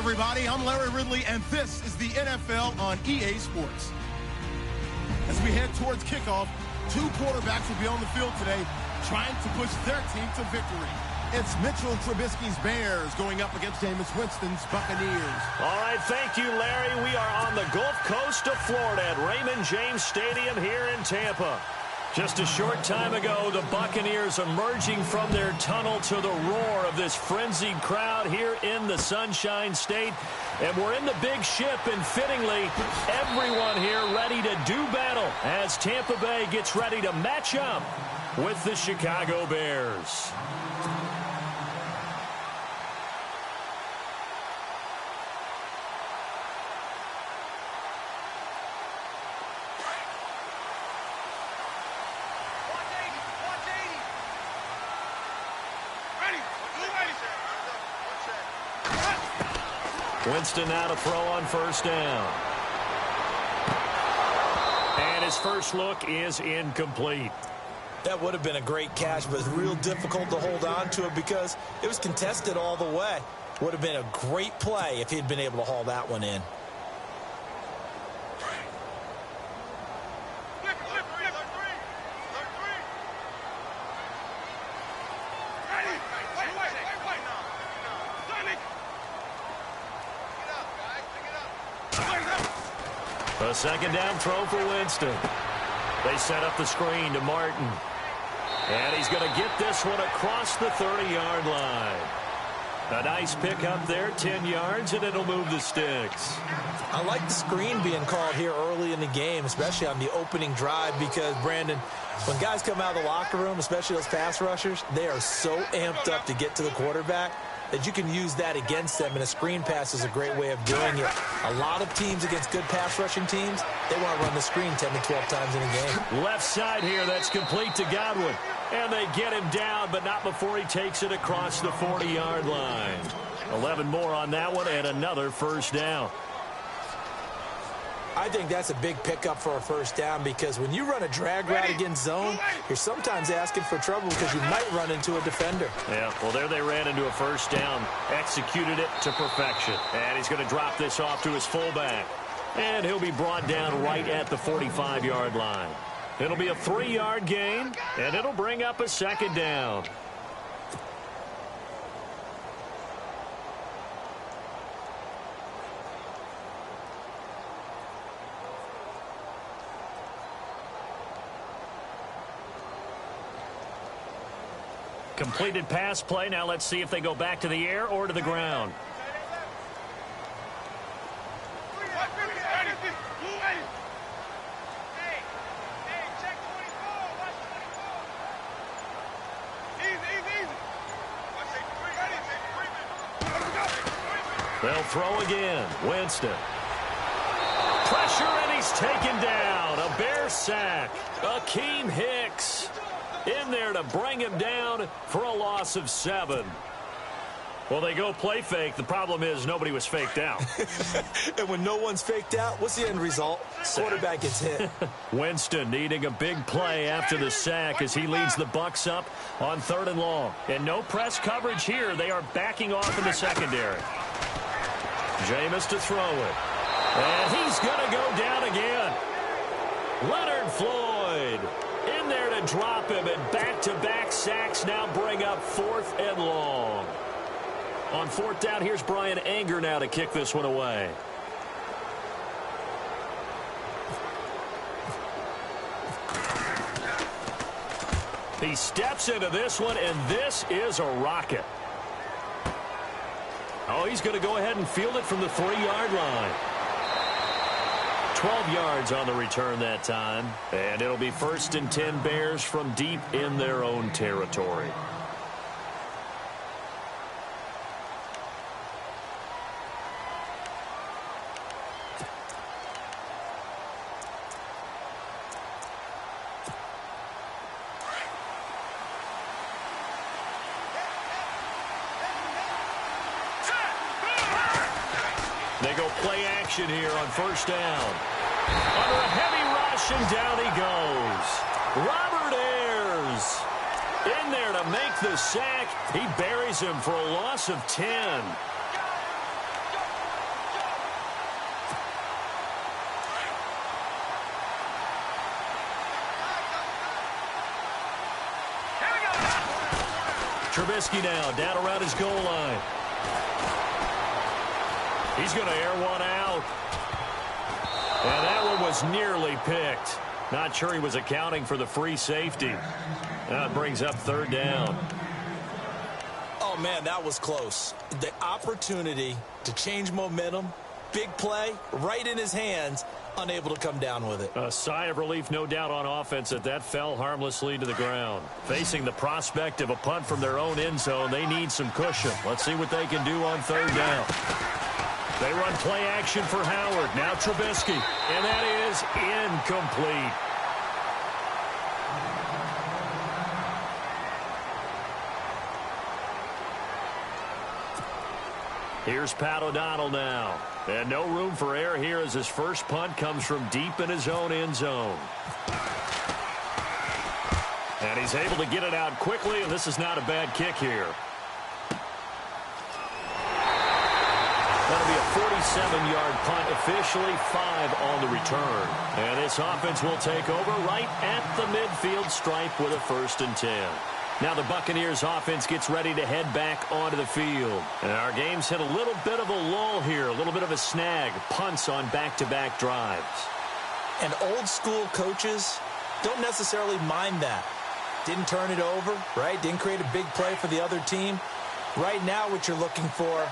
everybody. I'm Larry Ridley, and this is the NFL on EA Sports. As we head towards kickoff, two quarterbacks will be on the field today trying to push their team to victory. It's Mitchell Trubisky's Bears going up against Jameis Winston's Buccaneers. All right, thank you, Larry. We are on the Gulf Coast of Florida at Raymond James Stadium here in Tampa. Just a short time ago, the Buccaneers emerging from their tunnel to the roar of this frenzied crowd here in the Sunshine State. And we're in the big ship, and fittingly, everyone here ready to do battle as Tampa Bay gets ready to match up with the Chicago Bears. Winston now to throw on first down. And his first look is incomplete. That would have been a great catch, but it's real difficult to hold on to it because it was contested all the way. Would have been a great play if he'd been able to haul that one in. A second down throw for Winston. They set up the screen to Martin. And he's going to get this one across the 30-yard line. A nice pick up there, 10 yards, and it'll move the sticks. I like the screen being called here early in the game, especially on the opening drive, because, Brandon, when guys come out of the locker room, especially those pass rushers, they are so amped up to get to the quarterback that you can use that against them, and a screen pass is a great way of doing it. A lot of teams against good pass rushing teams, they want to run the screen 10 to 12 times in a game. Left side here, that's complete to Godwin. And they get him down, but not before he takes it across the 40-yard line. 11 more on that one, and another first down. I think that's a big pickup for a first down, because when you run a drag route against zone, you're sometimes asking for trouble because you might run into a defender. Yeah, well, there they ran into a first down, executed it to perfection. And he's going to drop this off to his fullback. And he'll be brought down right at the 45-yard line. It'll be a 3-yard gain, and it'll bring up a second down. Completed pass play. Now let's see if they go back to the air or to the ground. They'll throw again. Winston. Pressure, and he's taken down. A Bear sack. Akeem Hicks in there to bring him down for a loss of 7. Well, they go play fake. The problem is nobody was faked out. And when no one's faked out, what's the end result? Quarterback gets hit. Winston needing a big play after the sack as he leads the Bucs up on 3rd and long. And no press coverage here. They are backing off in the secondary. Jameis to throw it. And he's going to go down again. Leonard Floyd in there to drop him, and back-to-back sacks now bring up 4th and long. On 4th down, here's Brian Anger now to kick this one away. He steps into this one, and this is a rocket. Oh, he's going to go ahead and field it from the 3-yard line. 12 yards on the return that time. And it'll be 1st and 10 Bears from deep in their own territory. They go play action here on 1st down. Under a heavy rush, and down he goes. Robert Ayers in there to make the sack. He buries him for a loss of 10. Trubisky now, down around his goal line. He's going to air one out. And that one was nearly picked. Not sure he was accounting for the free safety. That brings up third down. Oh, man, that was close. The opportunity to change momentum, big play, right in his hands, unable to come down with it. A sigh of relief, no doubt, on offense that fell harmlessly to the ground. Facing the prospect of a punt from their own end zone, they need some cushion. Let's see what they can do on third down. They run play action for Howard. Now Trubisky. And that is incomplete. Here's Pat O'Donnell now. And no room for error here as his first punt comes from deep in his own end zone. And he's able to get it out quickly, and this is not a bad kick here. That'll be a 47-yard punt, officially 5 on the return. And this offense will take over right at the midfield stripe with a 1st and 10. Now the Buccaneers offense gets ready to head back onto the field. And our game's hit a little bit of a lull here, a little bit of a snag. Punts on back-to-back drives. And old school coaches don't necessarily mind that. Didn't turn it over, right? Didn't create a big play for the other team. Right now what you're looking for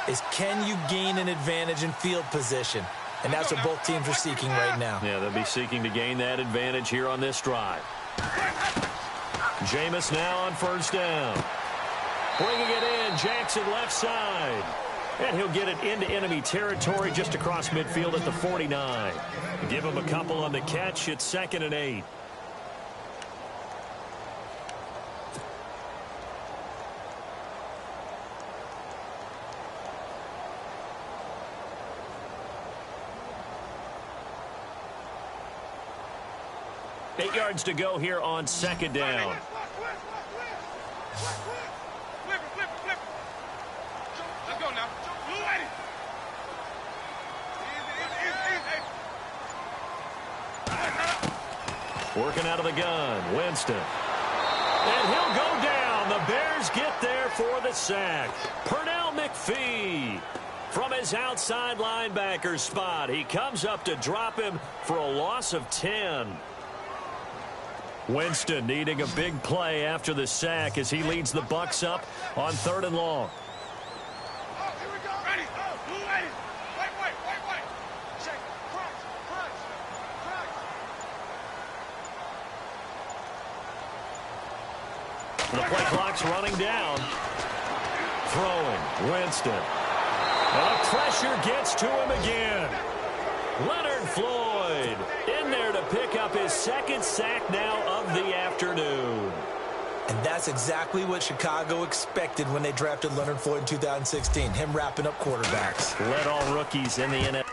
is, can you gain an advantage in field position? And that's what both teams are seeking right now. Yeah, they'll be seeking to gain that advantage here on this drive. Jameis now on 1st down. Bringing it in, Jackson left side. And he'll get it into enemy territory just across midfield at the 49. Give him a couple on the catch. It's 2nd and 8. Eight yards to go here on 2nd down. Let's go now. Working out of the gun, Winston. And he'll go down. The Bears get there for the sack. Pernell McPhee from his outside linebacker spot. He comes up to drop him for a loss of 10. Winston needing a big play after the sack as he leads the Bucs up on 3rd and long. Oh, here we go. Ready. Oh, ready. Wait. Check. Crunch. The play clock's running down. Throwing, Winston. And the pressure gets to him again. Leonard Floyd in there to pick up his 2nd sack now of the afternoon. And that's exactly what Chicago expected when they drafted Leonard Floyd in 2016, him wrapping up quarterbacks. Led all rookies in the NFL.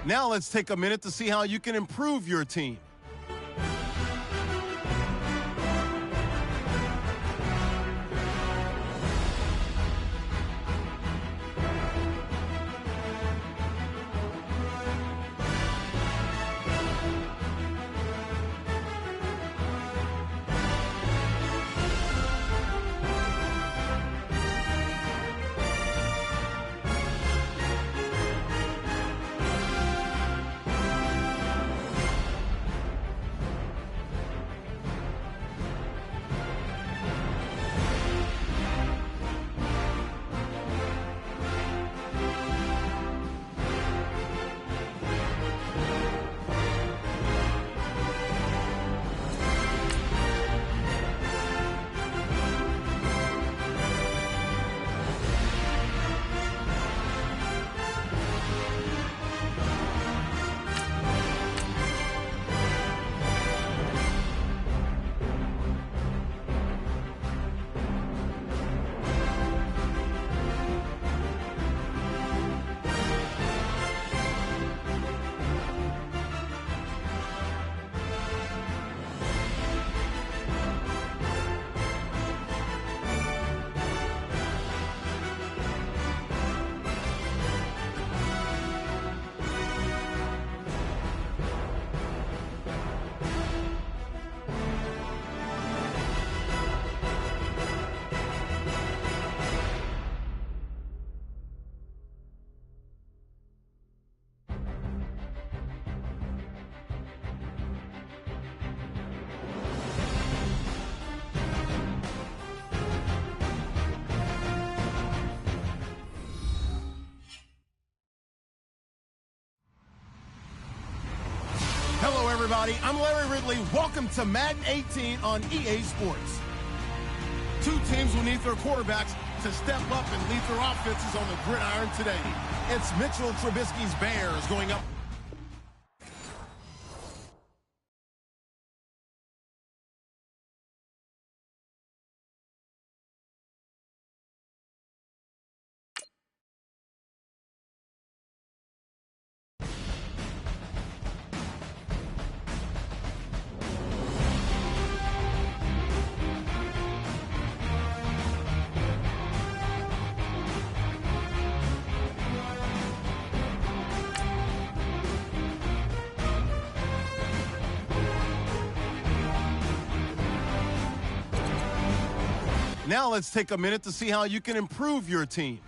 Now let's take a minute to see how you can improve your team. everybody. I'm Larry Ridley. Welcome to Madden 18 on EA Sports. Two teams will need their quarterbacks to step up and lead their offenses on the gridiron today. It's Mitchell Trubisky's Bears going up. Now let's take a minute to see how you can improve your team.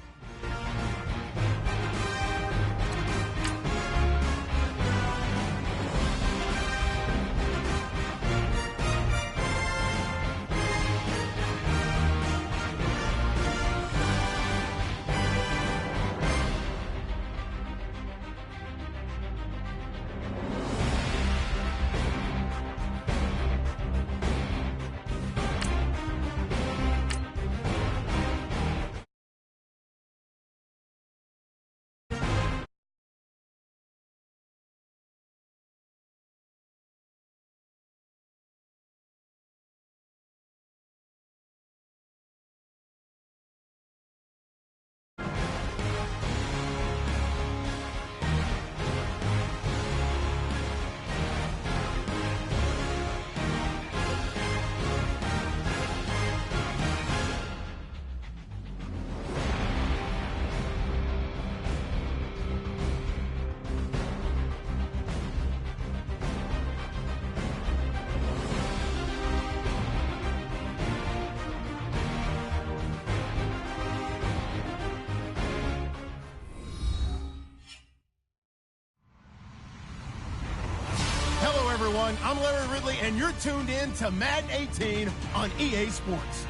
Everyone, I'm Larry Ridley, and you're tuned in to Madden 18 on EA Sports.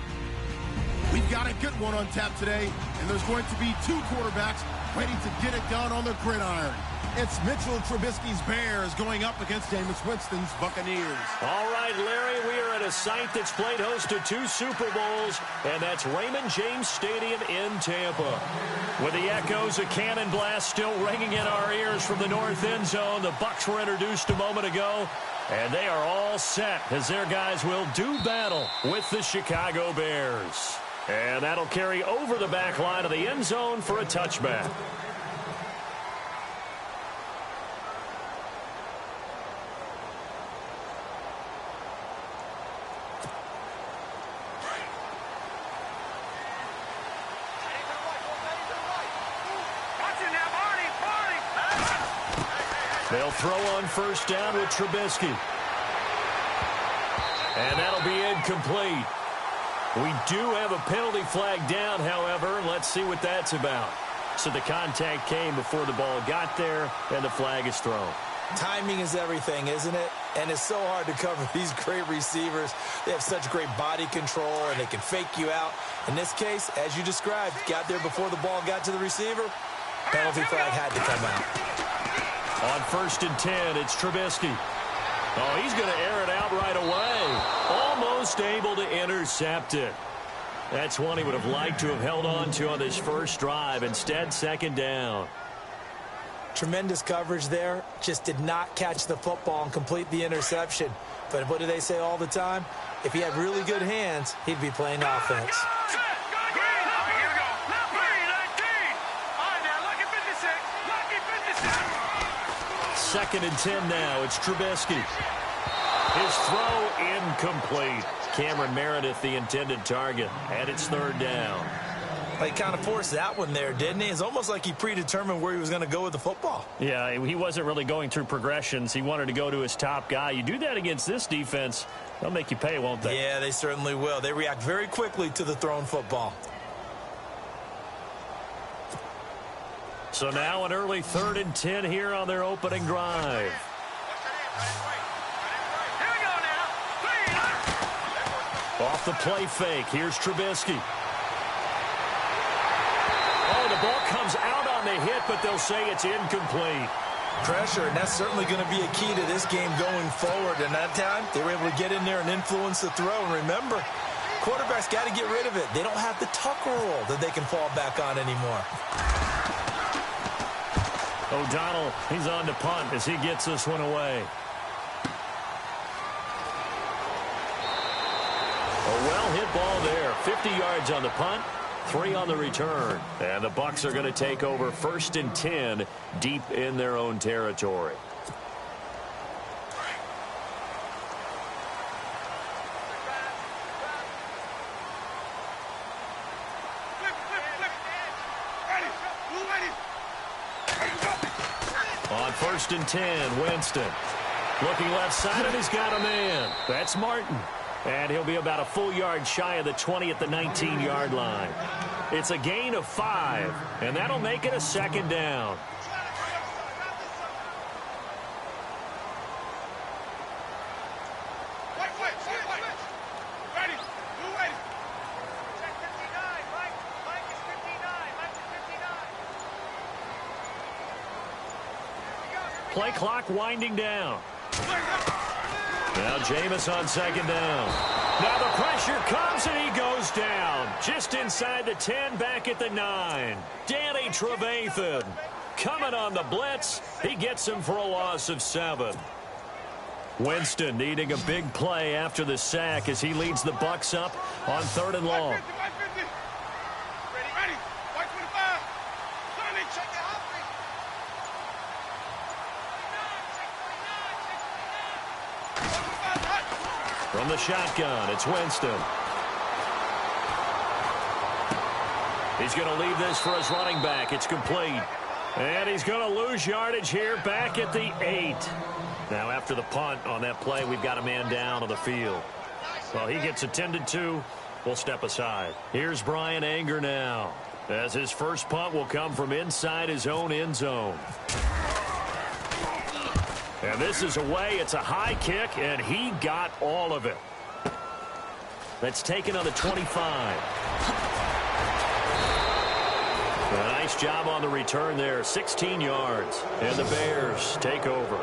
We've got a good one on tap today, and there's going to be two quarterbacks ready to get it done on the gridiron. It's Mitchell Trubisky's Bears going up against Jameis Winston's Buccaneers. All right, Larry, we are at a site that's played host to two Super Bowls, and that's Raymond James Stadium in Tampa. With the echoes of cannon blast still ringing in our ears from the north end zone, the Bucs were introduced a moment ago, and they are all set as their guys will do battle with the Chicago Bears. And that'll carry over the back line of the end zone for a touchback. They'll throw on first down with Trubisky. And that'll be incomplete. We do have a penalty flag down, however. Let's see what that's about. So the contact came before the ball got there, and the flag is thrown. Timing is everything, isn't it? And it's so hard to cover these great receivers. They have such great body control, and they can fake you out. In this case, as you described, got there before the ball got to the receiver. Penalty flag had to come out. On 1st and 10, it's Trubisky. Oh, he's going to air it out right away. Almost able to intercept it. That's one he would have liked to have held on to on this first drive. Instead, second down. Tremendous coverage there. Just did not catch the football and complete the interception. But what do they say all the time? If he had really good hands, he'd be playing offense. Second and 10 now. It's Trubisky. His throw incomplete. Cameron Meredith, the intended target, and it's third down. He kind of forced that one there, didn't he? It's almost like he predetermined where he was going to go with the football. Yeah, he wasn't really going through progressions. He wanted to go to his top guy. You do that against this defense, they'll make you pay, won't they? Yeah, they certainly will. They react very quickly to the thrown football. So now an early 3rd and 10 here on their opening drive. Off the play fake, here's Trubisky. Oh, the ball comes out on the hit, but they'll say it's incomplete. Pressure, and that's certainly going to be a key to this game going forward. And that time, they were able to get in there and influence the throw. And remember, quarterbacks got to get rid of it. They don't have the tuck roll that they can fall back on anymore. O'Donnell, he's on to punt as he gets this one away. A well-hit ball there. 50 yards on the punt, 3 on the return. And the Bucs are going to take over 1st and 10 deep in their own territory. On 1st and 10, Winston. Looking left side, and he's got a man. That's Martin. And he'll be about a full yard shy of the 20 at the 19-yard line. It's a gain of 5, and that'll make it a 2nd down. Play clock winding down. Now Jameis on 2nd down. Now the pressure comes and he goes down. Just inside the 10, back at the 9. Danny Trevathan coming on the blitz. He gets him for a loss of 7. Winston needing a big play after the sack as he leads the Bucs up on 3rd and long. From the shotgun, it's Winston. He's going to leave this for his running back. It's complete. And he's going to lose yardage here back at the 8. Now after the punt on that play, we've got a man down on the field. Well, he gets attended to. We'll step aside. Here's Brian Anger now, as his first punt will come from inside his own end zone. And this is away. It's a high kick, and he got all of it. That's taken on the 25. A nice job on the return there. 16 yards. And the Bears take over.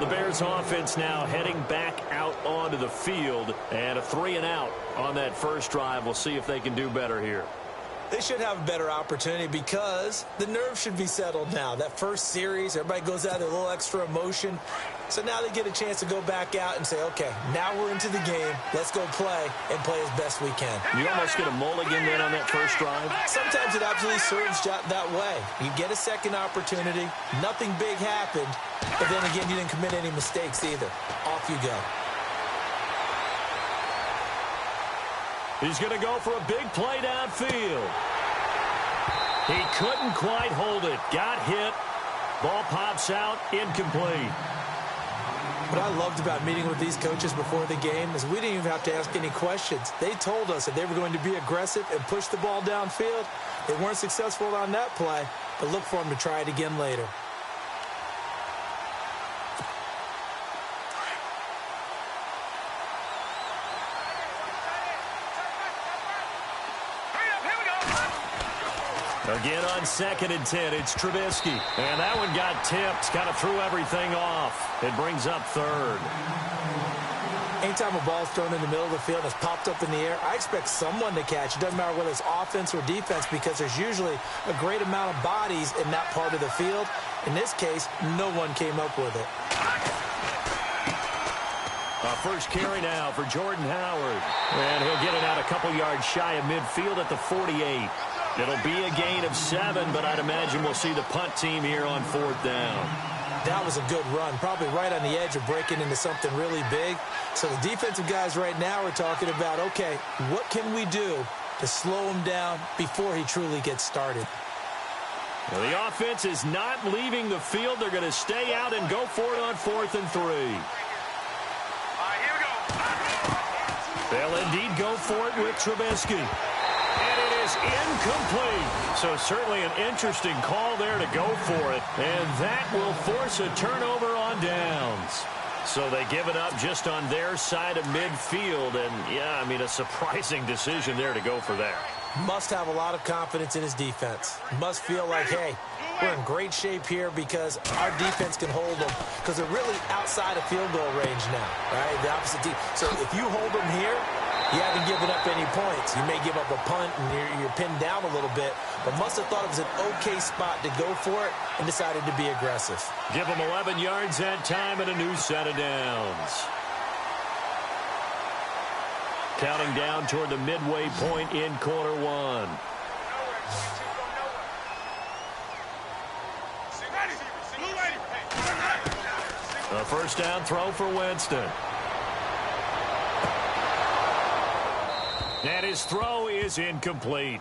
The Bears offense now heading back out onto the field. And a 3-and-out on that first drive. We'll see if they can do better here. They should have a better opportunity because the nerves should be settled now. That first series, everybody goes out with a little extra emotion. So now they get a chance to go back out and say, okay, now we're into the game. Let's go play and play as best we can. You almost get a mulligan then on that first drive? Sometimes it absolutely serves that way. You get a second opportunity. Nothing big happened. But then again, you didn't commit any mistakes either. Off you go. He's going to go for a big play downfield. He couldn't quite hold it. Got hit. Ball pops out. Incomplete. What I loved about meeting with these coaches before the game is we didn't even have to ask any questions. They told us that they were going to be aggressive and push the ball downfield. They weren't successful on that play, but look for them to try it again later. Again on 2nd and 10, it's Trubisky. And that one got tipped, kind of threw everything off. It brings up 3rd. Anytime a ball's thrown in the middle of the field and it's popped up in the air, I expect someone to catch. It doesn't matter whether it's offense or defense because there's usually a great amount of bodies in that part of the field. In this case, no one came up with it. First carry now for Jordan Howard. And he'll get it out a couple yards shy of midfield at the 48. It'll be a gain of 7, but I'd imagine we'll see the punt team here on 4th down. That was a good run, probably right on the edge of breaking into something really big. So the defensive guys right now are talking about, okay, what can we do to slow him down before he truly gets started? Well, the offense is not leaving the field. They're going to stay out and go for it on 4th and 3. They'll indeed go for it with Trubisky. And it is incomplete. So certainly an interesting call there to go for it. And that will force a turnover on downs. So they give it up just on their side of midfield. And, yeah, I mean, a surprising decision there to go for that. Must have a lot of confidence in his defense. Must feel like, hey, we're in great shape here because our defense can hold them, because they're really outside of field goal range now, right? The opposite team. So if you hold them here, you haven't given up any points. You may give up a punt and you're pinned down a little bit, but must have thought it was an okay spot to go for it and decided to be aggressive. Give them 11 yards that time and a new set of downs. Counting down toward the midway point in quarter one. A first down throw for Winston. And his throw is incomplete.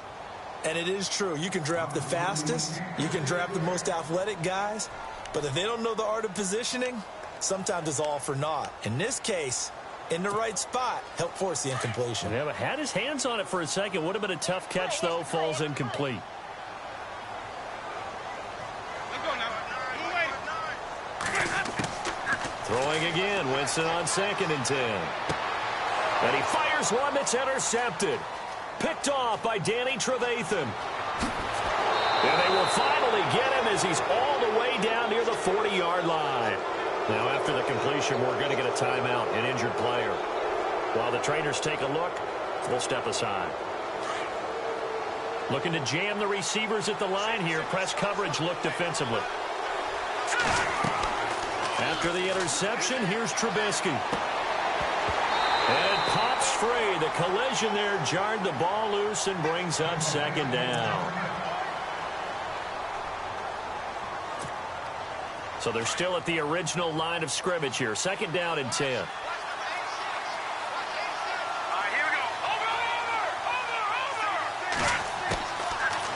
And it is true. You can draft the fastest. You can draft the most athletic guys. But if they don't know the art of positioning, sometimes it's all for naught. In this case, in the right spot, helped force the incompletion. Yeah, but had his hands on it for a second. Would have been a tough catch, though. Falls incomplete. Throwing again. Winston on 2nd and 10. And he fires one that's intercepted. Picked off by Danny Trevathan. And they will finally get him as he's all the way down near the 40-yard line. Now, after the completion, we're going to get a timeout, an injured player. While the trainers take a look, we'll step aside. Looking to jam the receivers at the line here. Press coverage look defensively. After the interception, here's Trubisky. And it pops free. The collision there jarred the ball loose and brings up 2nd down. So they're still at the original line of scrimmage here. 2nd down and 10.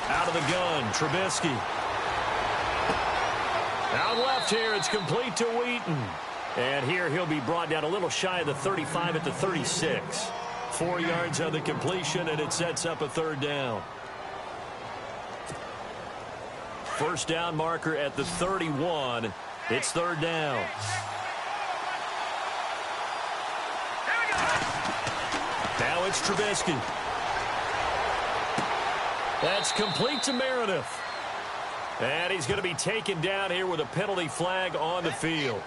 Out of the gun, Trubisky. Out left here, it's complete to Wheaton. And here he'll be brought down a little shy of the 35 at the 36. 4 yards on the completion, and it sets up a 3rd down. First down marker at the 31. It's 3rd down. Now it's Trubisky. That's complete to Meredith. And he's going to be taken down here with a penalty flag on the field.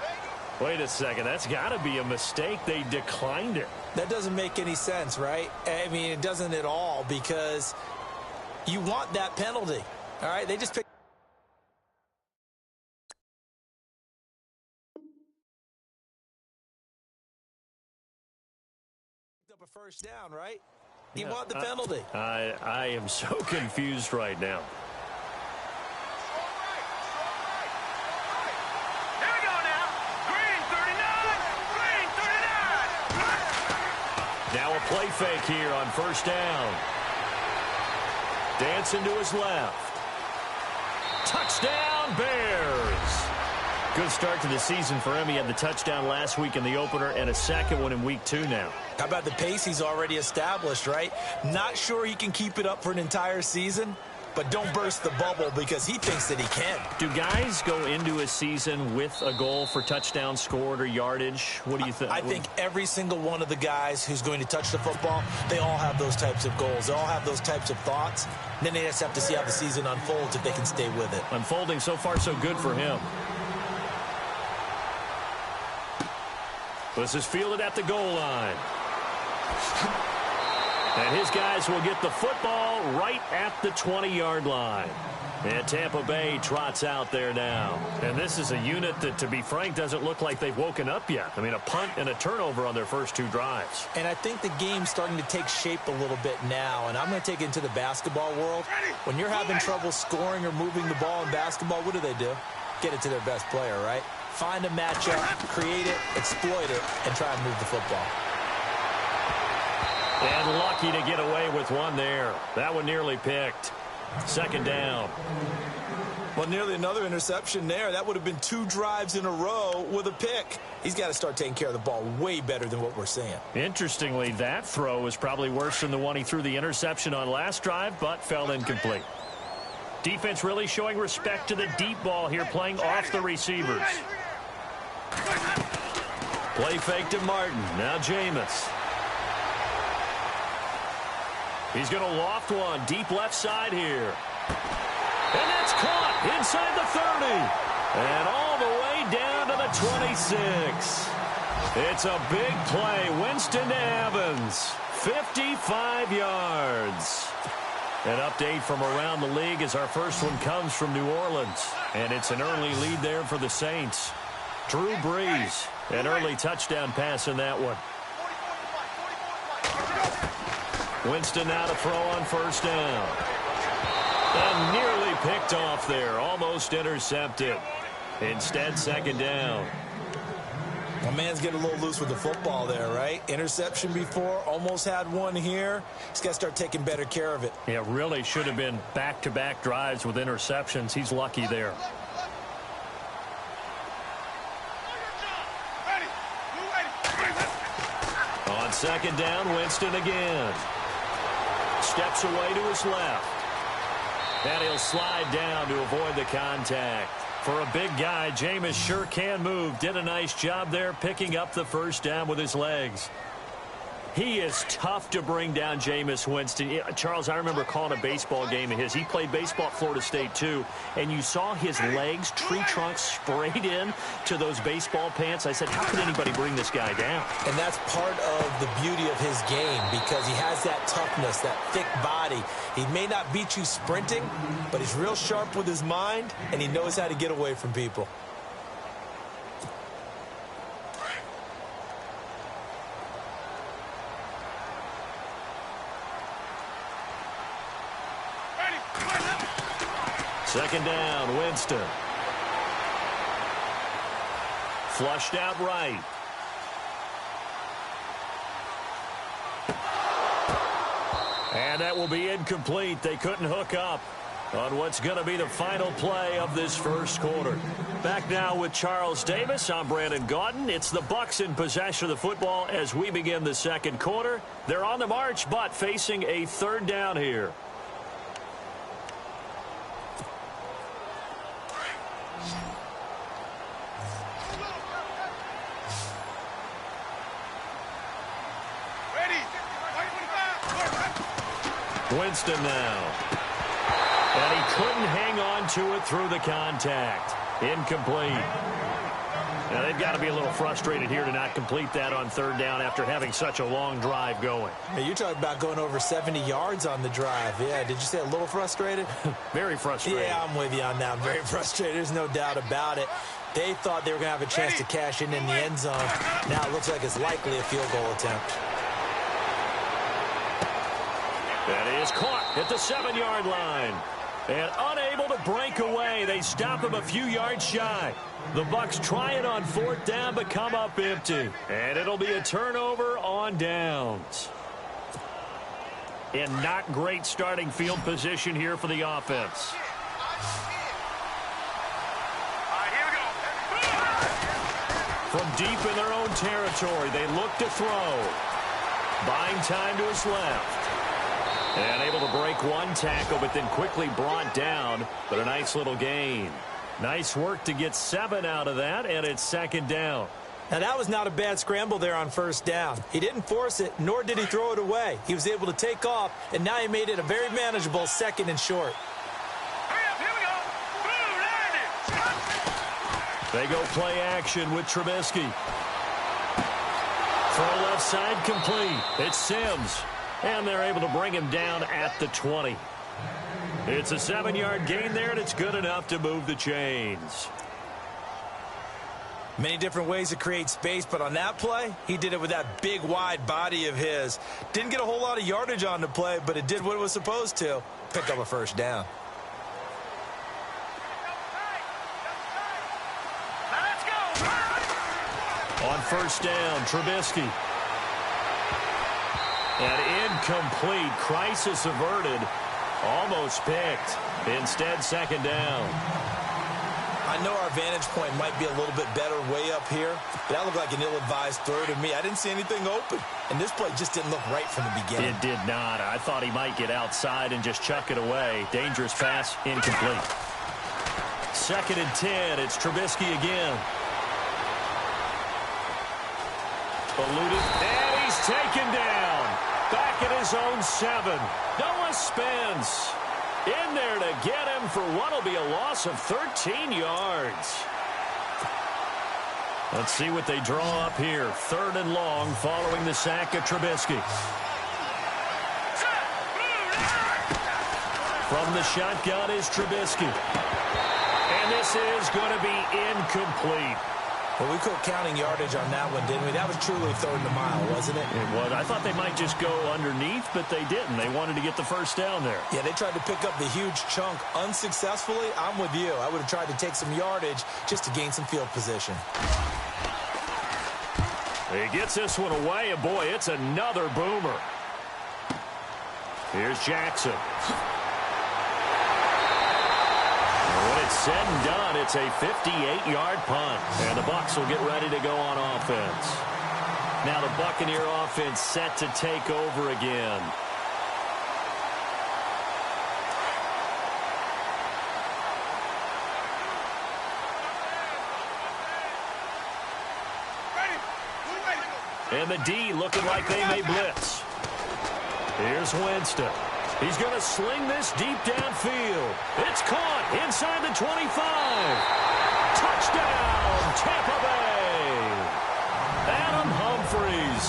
Wait a second. That's got to be a mistake. They declined it. That doesn't make any sense, right? I mean, it doesn't at all, because you want that penalty. All right? They just picked up a first down, right? You want the penalty. I am so confused right now. Now a play fake here on first down. Dancing to his left. Touchdown, Bears. Good start to the season for him. He had the touchdown last week in the opener and a second one in week 2 now. How about the pace he's already established, right? Not sure he can keep it up for an entire season, but don't burst the bubble because he thinks that he can. Do guys go into a season with a goal for touchdown scored or yardage? What do you think? I think every single one of the guys who's going to touch the football, they all have those types of goals. They all have those types of thoughts. And then they just have to see how the season unfolds if they can stay with it. Unfolding so far so good for him. This is fielded at the goal line. And his guys will get the football right at the 20-yard line. And Tampa Bay trots out there now. And this is a unit that, to be frank, doesn't look like they've woken up yet. I mean, a punt and a turnover on their first 2 drives. And I think the game's starting to take shape a little bit now. And I'm going to take it into the basketball world. When you're having trouble scoring or moving the ball in basketball, what do? Get it to their best player, right? Find a matchup, create it, exploit it, and try and move the football. And lucky to get away with one there. That one nearly picked. 2nd down. Well, nearly another interception there. That would have been 2 drives in a row with a pick. He's got to start taking care of the ball way better than what we're seeing. Interestingly, that throw was probably worse than the one he threw the interception on last drive, but fell incomplete. Defense really showing respect to the deep ball here, playing off the receivers. Play fake to Martin. Now Jameis. He's going to loft one deep left side here. And that's caught inside the 30. And all the way down to the 26. It's a big play. Winston to Evans. 55 yards. An update from around the league as our first one comes from New Orleans. And it's an early lead there for the Saints. Drew Brees, an early touchdown pass in that one. Winston now to throw on first down. And nearly picked off there. Almost intercepted. Instead, second down. My man's getting a little loose with the football there, right? Interception before, almost had one here. He's got to start taking better care of it. Yeah, really should have been back-to-back drives with interceptions. He's lucky there. On second down, Winston again. Steps away to his left. And he'll slide down to avoid the contact. For a big guy, Jameis sure can move. Did a nice job there picking up the first down with his legs. He is tough to bring down, Jameis Winston. Charles, I remember calling a baseball game of his. He played baseball at Florida State, too. And you saw his legs, tree trunks sprayed in to those baseball pants. I said, how can anybody bring this guy down? And that's part of the beauty of his game because he has that toughness, that thick body. He may not beat you sprinting, but he's real sharp with his mind, and he knows how to get away from people. Second down, Winston. Flushed out right. And that will be incomplete. They couldn't hook up on what's going to be the final play of this first quarter. Back now with Charles Davis. I'm Brandon Gaudin. It's the Bucs in possession of the football as we begin the second quarter. They're on the march, but facing a third down here. Winston now. And he couldn't hang on to it through the contact. Incomplete. Now they've got to be a little frustrated here to not complete that on third down after having such a long drive going. Hey, you're talking about going over 70 yards on the drive. Yeah, did you say a little frustrated? Very frustrated. Yeah, I'm with you on that. I'm very frustrated. There's no doubt about it. They thought they were going to have a chance to cash in the end zone. Now it looks like it's likely a field goal attempt. That is caught at the 7-yard line. And unable to break away. They stop him a few yards shy. The Bucs try it on fourth down, but come up empty. And it'll be a turnover on downs. And not great starting field position here for the offense. From deep in their own territory, they look to throw. Buying time to his left. And able to break one tackle, but then quickly brought down. But a nice little gain. Nice work to get 7 out of that, and it's second down. Now, that was not a bad scramble there on first down. He didn't force it, nor did he throw it away. He was able to take off, and now he made it a very manageable second and short. They go play action with Trubisky. Throw left side complete. It's Sims. And they're able to bring him down at the 20. It's a 7-yard gain there, and it's good enough to move the chains. Many different ways to create space, but on that play, he did it with that big, wide body of his. Didn't get a whole lot of yardage on the play, but it did what it was supposed to. Pick up a first down. On first down, Trubisky. And incomplete. Crisis averted. Almost picked. Instead, second down. I know our vantage point might be a little bit better way up here, but that looked like an ill-advised throw to me. I didn't see anything open, and this play just didn't look right from the beginning. It did not. I thought he might get outside and just chuck it away. Dangerous pass, incomplete. Second and 10. It's Trubisky again. Eluded, and he's taken down. Back at his own 7. Noah Spence in there to get him for what will be a loss of 13 yards. Let's see what they draw up here. 3rd and long following the sack of Trubisky. From the shotgun is Trubisky. And this is going to be incomplete. Well, we quit counting yardage on that one, didn't we? That was truly 3rd and a mile, wasn't it? It was. I thought they might just go underneath, but they didn't. They wanted to get the first down there. Yeah, they tried to pick up the huge chunk unsuccessfully. I'm with you. I would have tried to take some yardage just to gain some field position. He gets this one away, and boy, it's another boomer. Here's Jackson. When it's said and done, it's a 58-yard punt. And the Bucs will get ready to go on offense. Now the Buccaneer offense set to take over again. And the D looking like they may blitz. Here's Winston. He's going to sling this deep downfield. It's caught inside the 25. Touchdown, Tampa Bay. Adam Humphries,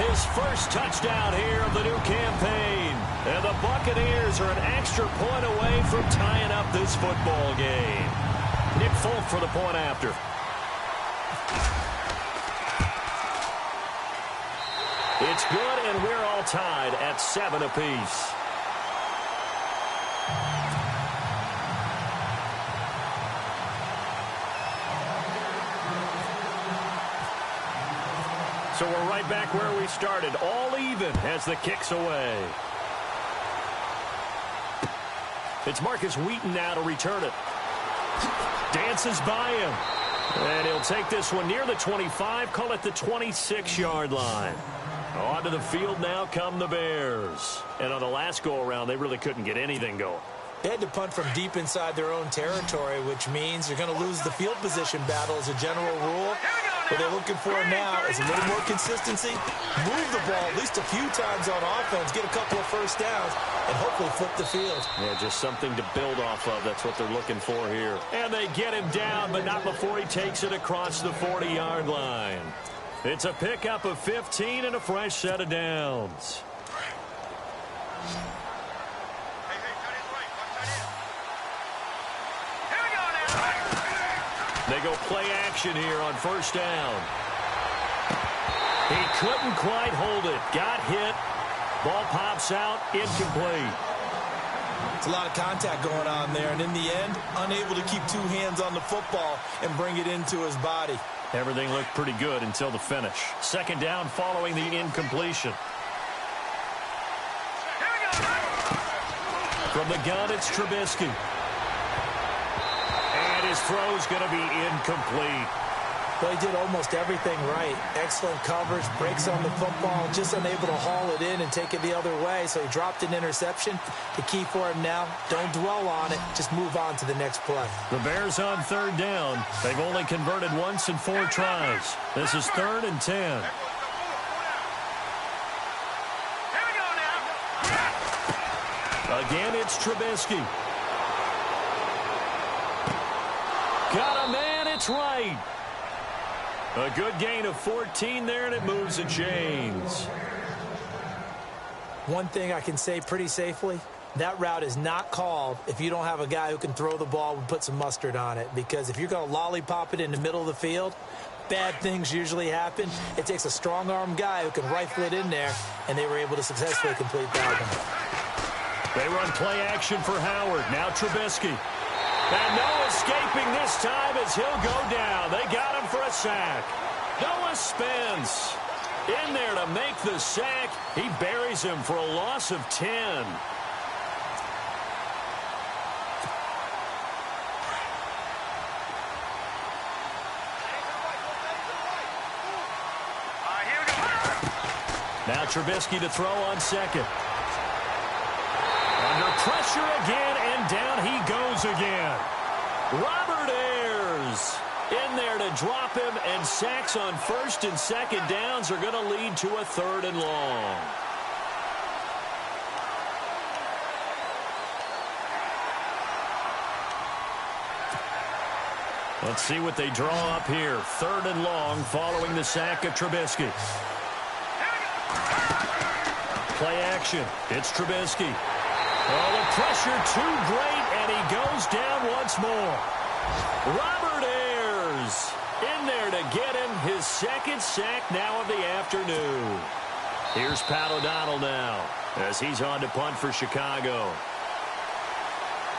his first touchdown here of the new campaign. And the Buccaneers are an extra point away from tying up this football game. Nick Folk for the point after. It's good, and we're all tied at 7 apiece. So we're right back where we started, all even as the kick's away. It's Marcus Wheaton now to return it. Dances by him. And he'll take this one near the 25, call it the 26-yard line. Onto the field now come the Bears. And on the last go-around, they really couldn't get anything going. They had to punt from deep inside their own territory, which means you're going to lose the field position battle as a general rule. What they're looking for now is a little more consistency, move the ball at least a few times on offense, get a couple of first downs, and hopefully flip the field. Yeah, just something to build off of. That's what they're looking for here. And they get him down, but not before he takes it across the 40-yard line. It's a pickup of 15 and a fresh set of downs. They go play action here on first down. He couldn't quite hold it. Got hit. Ball pops out. Incomplete. It's a lot of contact going on there, and in the end, unable to keep 2 hands on the football and bring it into his body. Everything looked pretty good until the finish. Second down following the incompletion. From the gun, it's Trubisky. And his throw's going to be incomplete. Well, he did almost everything right. Excellent coverage, breaks on the football, just unable to haul it in and take it the other way. So he dropped an interception. The key for him now, don't dwell on it. Just move on to the next play. The Bears on third down. They've only converted once in 4 tries. This is 3rd and 10. Again, it's Trubisky. Got a man, it's right. A good gain of 14 there, and it moves the chains. One thing I can say pretty safely, that route is not called if you don't have a guy who can throw the ball and put some mustard on it. Because if you're going to lollipop it in the middle of the field, bad things usually happen. It takes a strong-arm guy who can rifle it in there, and they were able to successfully complete that one. They run play action for Howard. Now Trubisky. And no escaping this time as he'll go down. They got him for a sack. Noah Spence in there to make the sack. He buries him for a loss of 10. Now Trubisky to throw on second. Under pressure again, and down he goes again. Robert Ayers in there to drop him, and sacks on first and second downs are going to lead to a 3rd and long. Let's see what they draw up here. 3rd and long following the sack of Trubisky. Play action. It's Trubisky. Oh, the pressure too great, and he goes down once more. Robert Ayers in there to get him his 2nd sack now of the afternoon. Here's Pat O'Donnell now as he's on to punt for Chicago.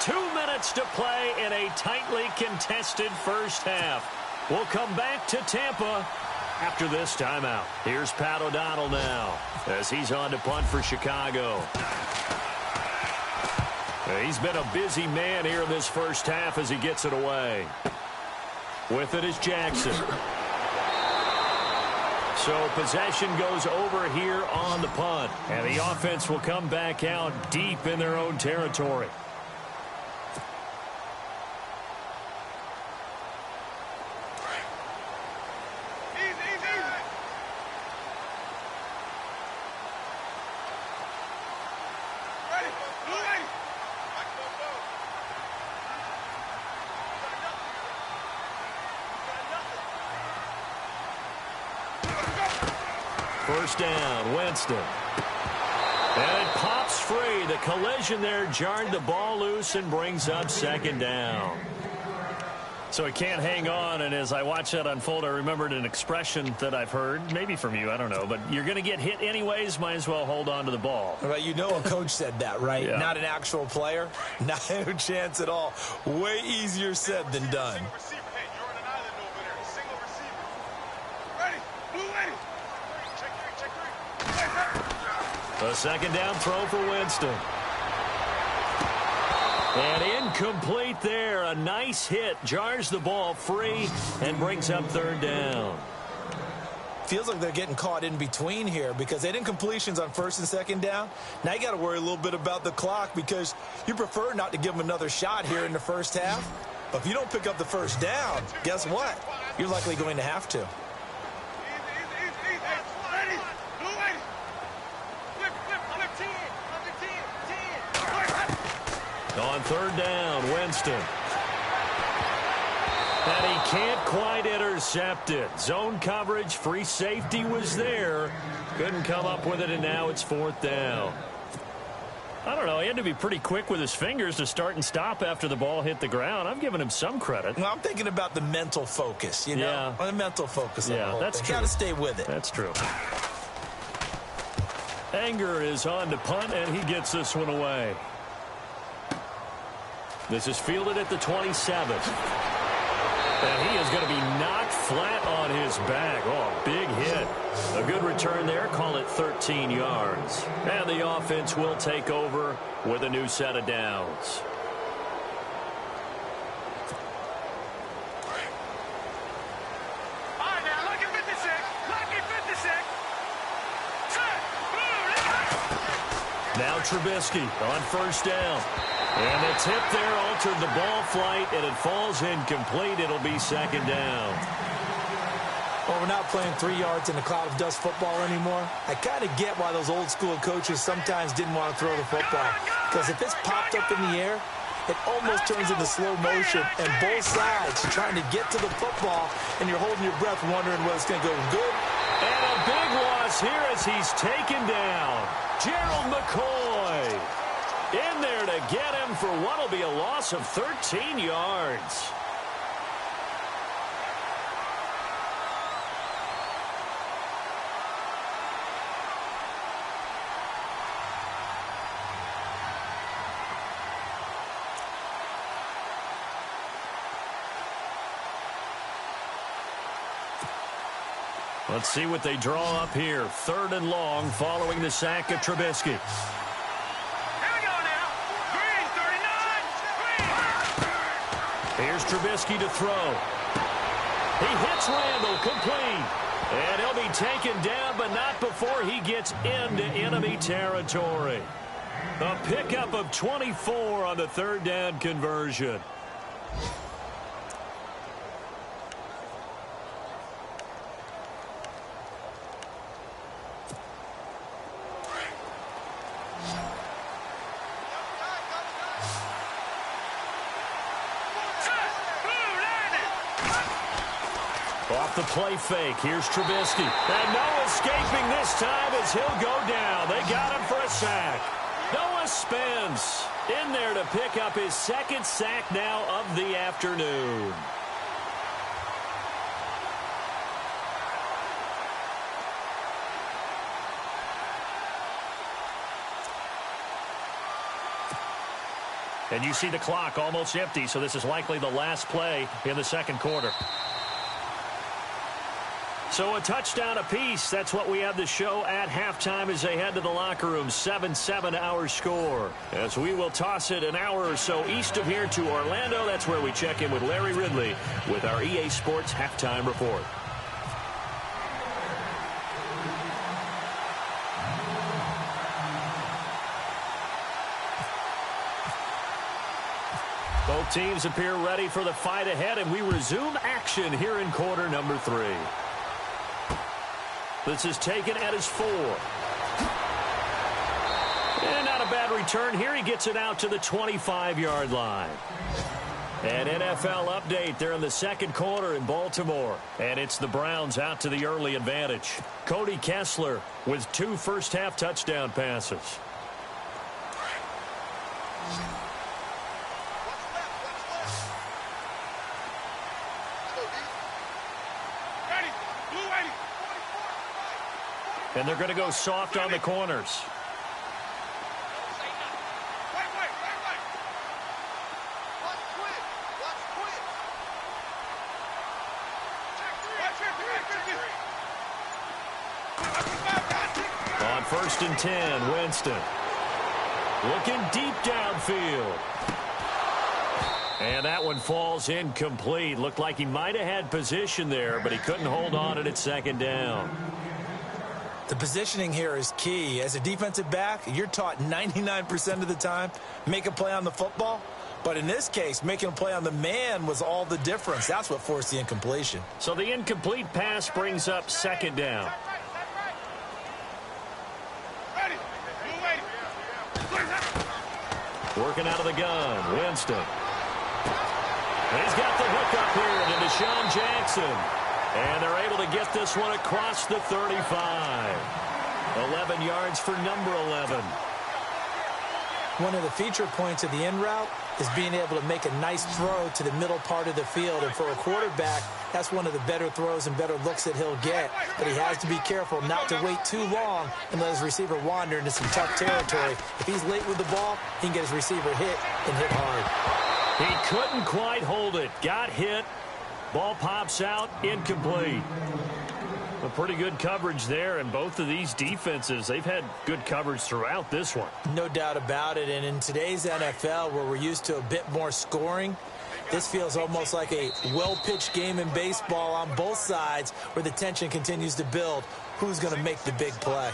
2 minutes to play in a tightly contested first half. We'll come back to Tampa after this timeout. Here's Pat O'Donnell now as he's on to punt for Chicago. He's been a busy man here in this first half as he gets it away. With it is Jackson. So possession goes over here on the punt. And the offense will come back out deep in their own territory. First down, Winston. And it pops free. The collision there jarred the ball loose and brings up 2nd down. So it can't hang on, and as I watch that unfold, I remembered an expression that I've heard, maybe from you, I don't know, but you're going to get hit anyways, might as well hold on to the ball. Well, you know a coach said that, right? Yeah. Not an actual player. Not a chance at all. Way easier said than done. A 2nd down throw for Winston. And incomplete there. A nice hit. Jars the ball free and brings up 3rd down. Feels like they're getting caught in between here because they had incompletions on 1st and 2nd down. Now you got to worry a little bit about the clock because you prefer not to give them another shot here in the first half. But if you don't pick up the 1st down, guess what? You're likely going to have to. On 3rd down, Winston. And he can't quite intercept it. Zone coverage, free safety was there. Couldn't come up with it, and now it's 4th down. I don't know. He had to be pretty quick with his fingers to start and stop after the ball hit the ground. I'm giving him some credit. Well, I'm thinking about the mental focus, you know? Yeah. The mental focus of the whole that's thing. true. Got to stay with it. That's true. Anger is on to punt, and he gets this one away. This is fielded at the 27th. And he is going to be knocked flat on his back. Oh, big hit. A good return there. Call it 13 yards. And the offense will take over with a new set of downs. All right, now, look at 56. Look at 56. Now Trubisky on 1st down. And the tip there altered the ball flight, and it falls incomplete. It'll be 2nd down. Well, we're not playing 3 yards in a cloud of dust football anymore. I kind of get why those old school coaches sometimes didn't want to throw the football. Because if it's popped up in the air, it almost turns into slow motion, and both sides trying to get to the football, and you're holding your breath wondering whether it's going to go good. And a big loss here as he's taken down. Gerald McCoy in there to get him for what will be a loss of 13 yards. Let's see what they draw up here. 3rd and long following the sack of Trubisky. Here's Trubisky to throw. He hits Randall, complete. And he'll be taken down, but not before he gets into enemy territory. A pickup of 24 on the 3rd down conversion. Off the play fake, here's Trubisky. And no escaping this time as he'll go down. They got him for a sack. Noah Spence in there to pick up his second sack now of the afternoon. And you see the clock almost empty, so this is likely the last play in the second quarter. So a touchdown apiece. That's what we have to show at halftime as they head to the locker room. 7-7 our score. As we will toss it an hour or so east of here to Orlando. That's where we check in with Larry Ridley with our EA Sports Halftime Report. Both teams appear ready for the fight ahead, and we resume action here in quarter number 3. This is taken at his 4. And not a bad return here. He gets it out to the 25-yard line. An NFL update there in the second quarter in Baltimore. And it's the Browns out to the early advantage. Cody Kessler with 2 first-half touchdown passes. And they're going to go soft on the corners. On 1st and 10, Winston. Looking deep downfield. And that one falls incomplete. Looked like he might have had position there, but he couldn't hold on at second down. The positioning here is key. As a defensive back, you're taught 99% of the time, make a play on the football. But in this case, making a play on the man was all the difference. That's what forced the incompletion. So the incomplete pass brings up second down. Working out of the gun, Winston. He's got the hook up here to Deshaun Jackson. And they're able to get this one across the 35. 11 yards for number 11. One of the feature points of the in route is being able to make a nice throw to the middle part of the field. And for a quarterback, that's one of the better throws and better looks that he'll get. But he has to be careful not to wait too long and let his receiver wander into some tough territory. If he's late with the ball, he can get his receiver hit and hit hard. He couldn't quite hold it. Got hit. Ball pops out, incomplete. A pretty good coverage there, and both of these defenses, they've had good coverage throughout this one. No doubt about it, and in today's NFL, where we're used to a bit more scoring, this feels almost like a well-pitched game in baseball on both sides where the tension continues to build. Who's going to make the big play?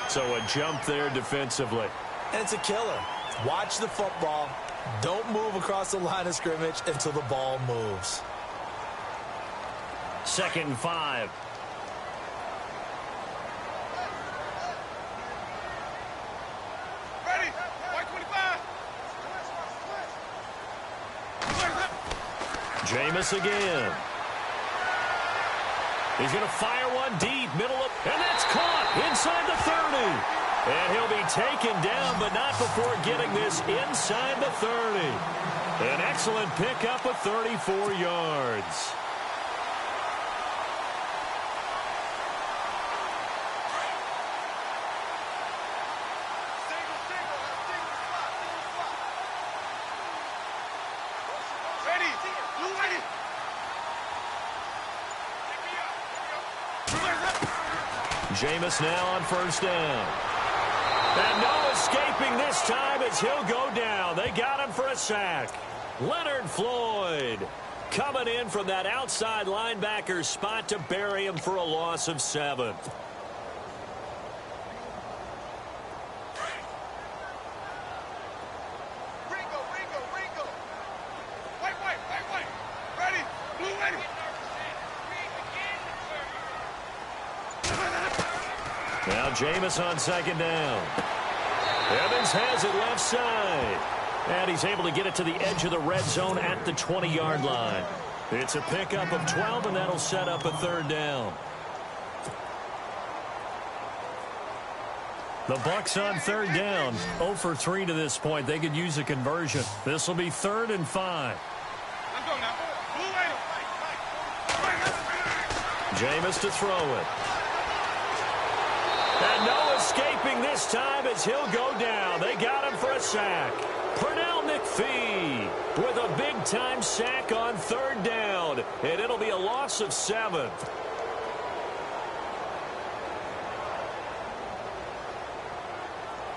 So a jump there defensively. And it's a killer. Watch the football. Don't move across the line of scrimmage until the ball moves. 2nd and 5. Ready? White 25. Jameis again. He's going to fire one deep, middle of, and that's caught inside the 30. And he'll be taken down, but not before getting this inside the 30. An excellent pickup of 34 yards. Jameis now on 1st down. And no escaping this time as he'll go down. They got him for a sack. Leonard Floyd coming in from that outside linebacker spot to bury him for a loss of 7. Now Jameis on 2nd down. Evans has it left side. And he's able to get it to the edge of the red zone at the 20-yard line. It's a pickup of 12, and that'll set up a third down. The Bucks on third down, 0 for 3 to this point. They could use a conversion. This will be 3rd and 5. Let's go now. Jameis to throw it. And no escaping this time as he'll go down. They got him for a sack. Pernell McPhee with a big-time sack on 3rd down. And it'll be a loss of 7.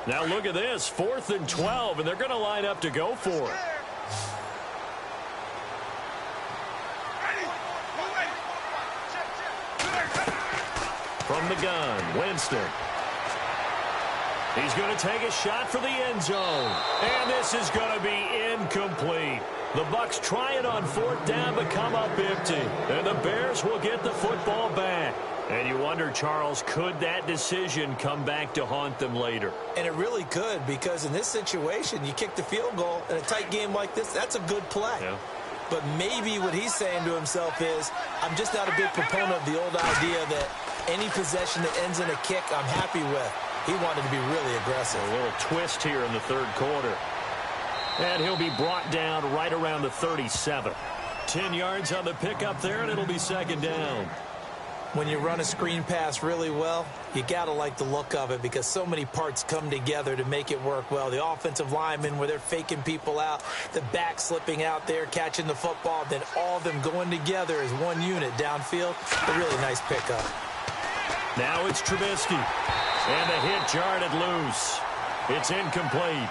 Now look at this, 4th and 12, and they're going to line up to go for it. From the gun, Winston. He's going to take a shot for the end zone. And this is going to be incomplete. The Bucks try it on 4th down but come up empty. And the Bears will get the football back. And you wonder, Charles, could that decision come back to haunt them later? And it really could, because in this situation, you kick the field goal in a tight game like this, that's a good play. Yeah. But maybe what he's saying to himself is, I'm just not a big proponent of the old idea that any possession that ends in a kick I'm happy with. He wanted to be really aggressive. A little twist here in the 3rd quarter. And he'll be brought down right around the 37. 10 yards on the pickup there, and it'll be 2nd down. When you run a screen pass really well, you got to like the look of it because so many parts come together to make it work well. The offensive linemen where they're faking people out, the back slipping out there, catching the football, then all of them going together as one unit downfield. A really nice pickup. Now it's Trubisky. And the hit jarred it loose. It's incomplete.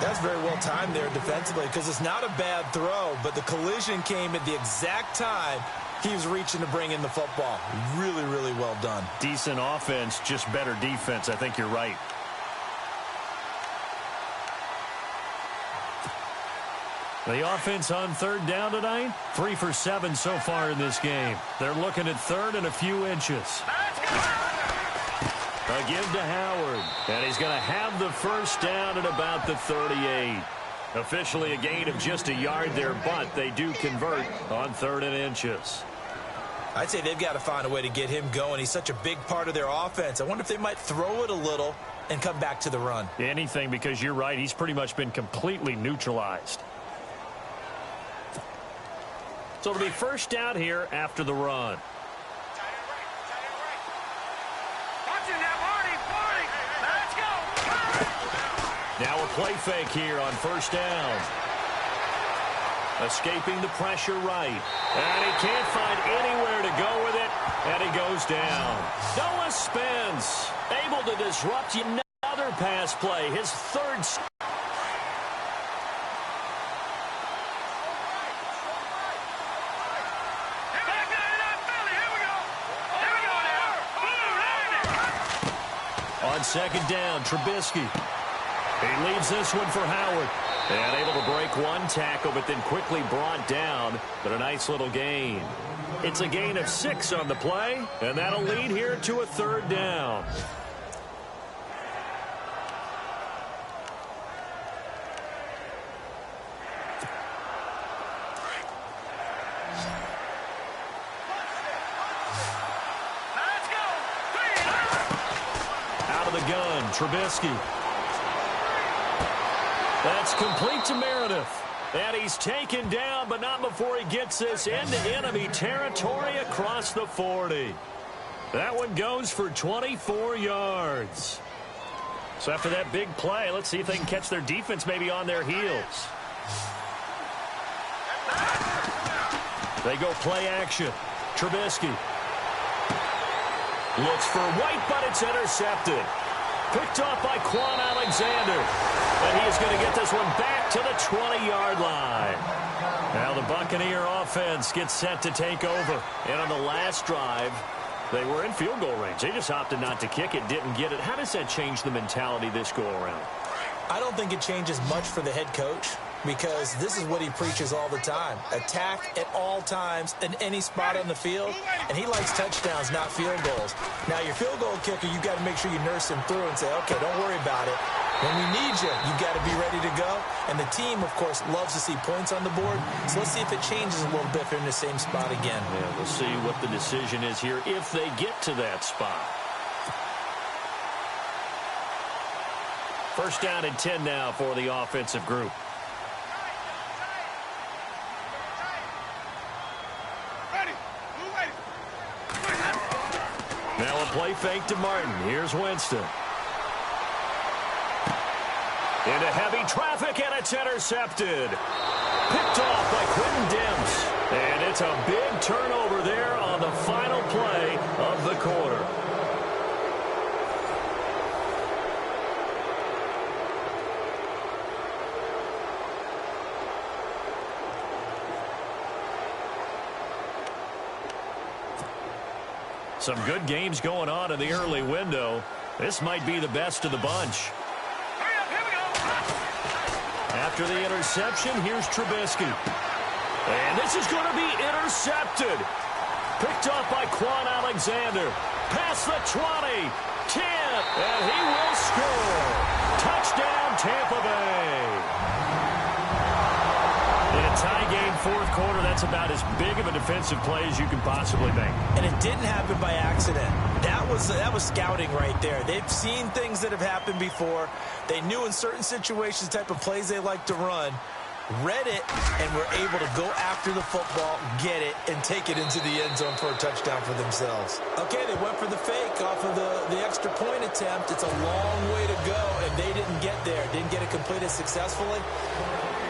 That's very well timed there defensively because it's not a bad throw, but the collision came at the exact time he was reaching to bring in the football. Really, really well done. Decent offense, just better defense. I think you're right. The offense on 3rd down tonight, 3 for 7 so far in this game. They're looking at 3rd and a few inches. A give to Howard, and he's going to have the 1st down at about the 38. Officially a gain of just a yard there, but they do convert on 3rd and inches. I'd say they've got to find a way to get him going. He's such a big part of their offense. I wonder if they might throw it a little and come back to the run. Anything, because you're right. He's pretty much been completely neutralized. So it'll be 1st down here after the run. Now a play fake here on 1st down. Escaping the pressure right. And he can't find anywhere to go with it. And he goes down. Noah Spence able to disrupt another pass play. His 3rd. On 2nd down, Trubisky. He leaves this one for Howard. And able to break one tackle, but then quickly brought down. But a nice little gain. It's a gain of 6 on the play, and that'll lead here to a 3rd down. Out of the gun, Trubisky. That's complete to Meredith. And he's taken down, but not before he gets this into enemy territory across the 40. That one goes for 24 yards. So after that big play, let's see if they can catch their defense maybe on their heels. They go play action. Trubisky looks for White, but it's intercepted. Picked off by Quan Alexander. And he is going to get this one back to the 20-yard line. Now the Buccaneer offense gets set to take over. And on the last drive, they were in field goal range. They just opted not to kick it, didn't get it. How does that change the mentality this go-around? I don't think it changes much for the head coach because this is what he preaches all the time. Attack at all times in any spot on the field, and he likes touchdowns, not field goals. Now, your field goal kicker, you've got to make sure you nurse him through and say, okay, don't worry about it. When we need you, you've got to be ready to go. And the team, of course, loves to see points on the board. So let's see if it changes a little bit if they're in the same spot again. Yeah, we'll see what the decision is here if they get to that spot. First down and 10 now for the offensive group. Now a play fake to Martin. Here's Winston. Into heavy traffic, and it's intercepted. Picked off by Quentin Dimms. And it's a big turnover there on the final play of the quarter. Some good games going on in the early window. This might be the best of the bunch. After the interception, here's Trubisky. And this is going to be intercepted. Picked off by Quan Alexander. Past the 20, 10, and he will score. Touchdown, Tampa Bay. In a tie game, fourth quarter, that's about as big of a defensive play as you can possibly make. And it didn't happen by accident. That was scouting right there. They've seen things that have happened before. They knew in certain situations the type of plays they like to run, read it, and were able to go after the football, get it, and take it into the end zone for a touchdown for themselves. Okay, they went for the fake off of the extra point attempt. It's a long way to go, and they didn't get there. Didn't get it completed successfully.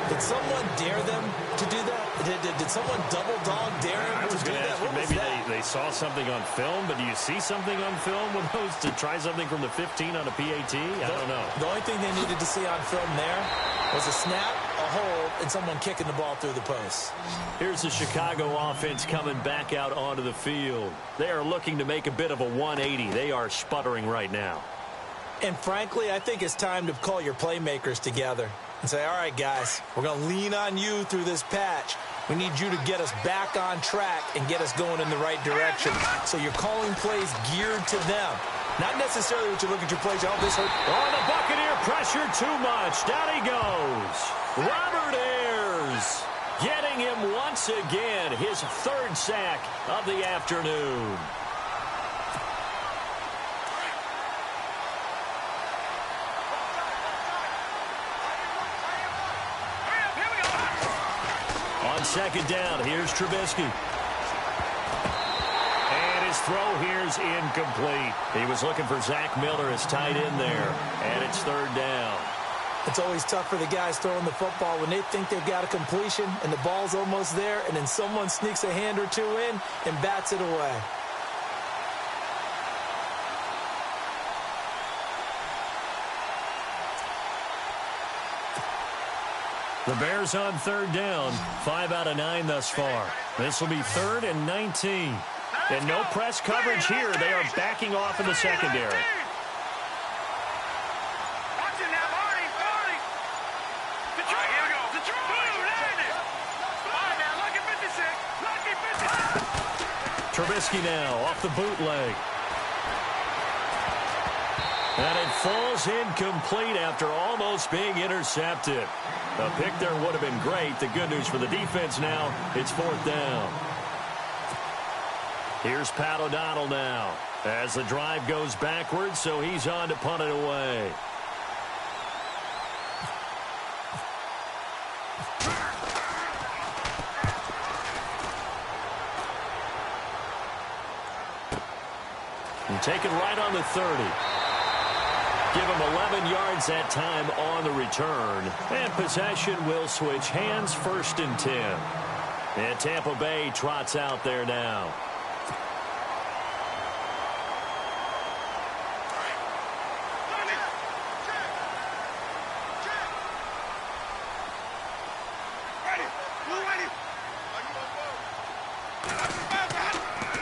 Did someone dare them to do that? Did someone double dog dare them to do that? What maybe they saw something on film, but do you see something on film with those to try something from the 15 on a PAT? I don't know. The only thing they needed to see on film there was a snap, a hold, and someone kicking the ball through the post. Here's the Chicago offense coming back out onto the field. They are looking to make a bit of a 180. They are sputtering right now. And frankly, I think it's time to call your playmakers together and say, all right, guys, we're going to lean on you through this patch. We need you to get us back on track and get us going in the right direction. So you're calling plays geared to them. Not necessarily what you look at your plays. Oh, this hurt. Oh, the Buccaneer pressure too much. Down he goes. Robert Ayers getting him once again. His third sack of the afternoon. On second down, here's Trubisky. And his throw here's incomplete. He was looking for Zach Miller as tight end there. And it's third down. It's always tough for the guys throwing the football when they think they've got a completion and the ball's almost there, and then someone sneaks a hand or two in and bats it away. The Bears on third down, 5 out of 9 thus far. This will be 3rd and 19. And no press coverage here. They are backing off in the secondary. Trubisky now off the bootleg. And it falls incomplete after almost being intercepted. A pick there would have been great. The good news for the defense now, it's 4th down. Here's Pat O'Donnell now as the drive goes backwards, so he's on to punt it away. And take it right on the 30. Give him 11 yards that time on the return. And possession will switch hands, 1st and 10. And Tampa Bay trots out there now.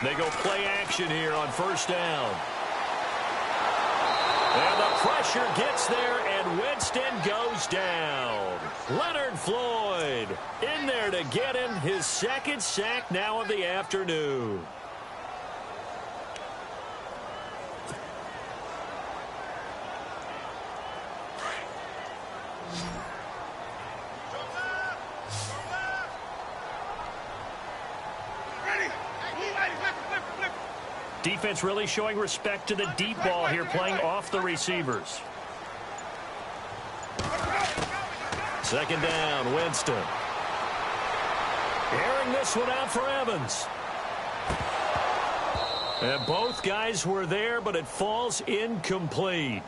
They go play action here on 1st down. And the pressure gets there, and Winston goes down. Leonard Floyd in there to get him his 2nd sack now of the afternoon. Defense really showing respect to the deep ball here, playing off the receivers. Second down, Winston. Airing this one out for Evans. And both guys were there, but it falls incomplete.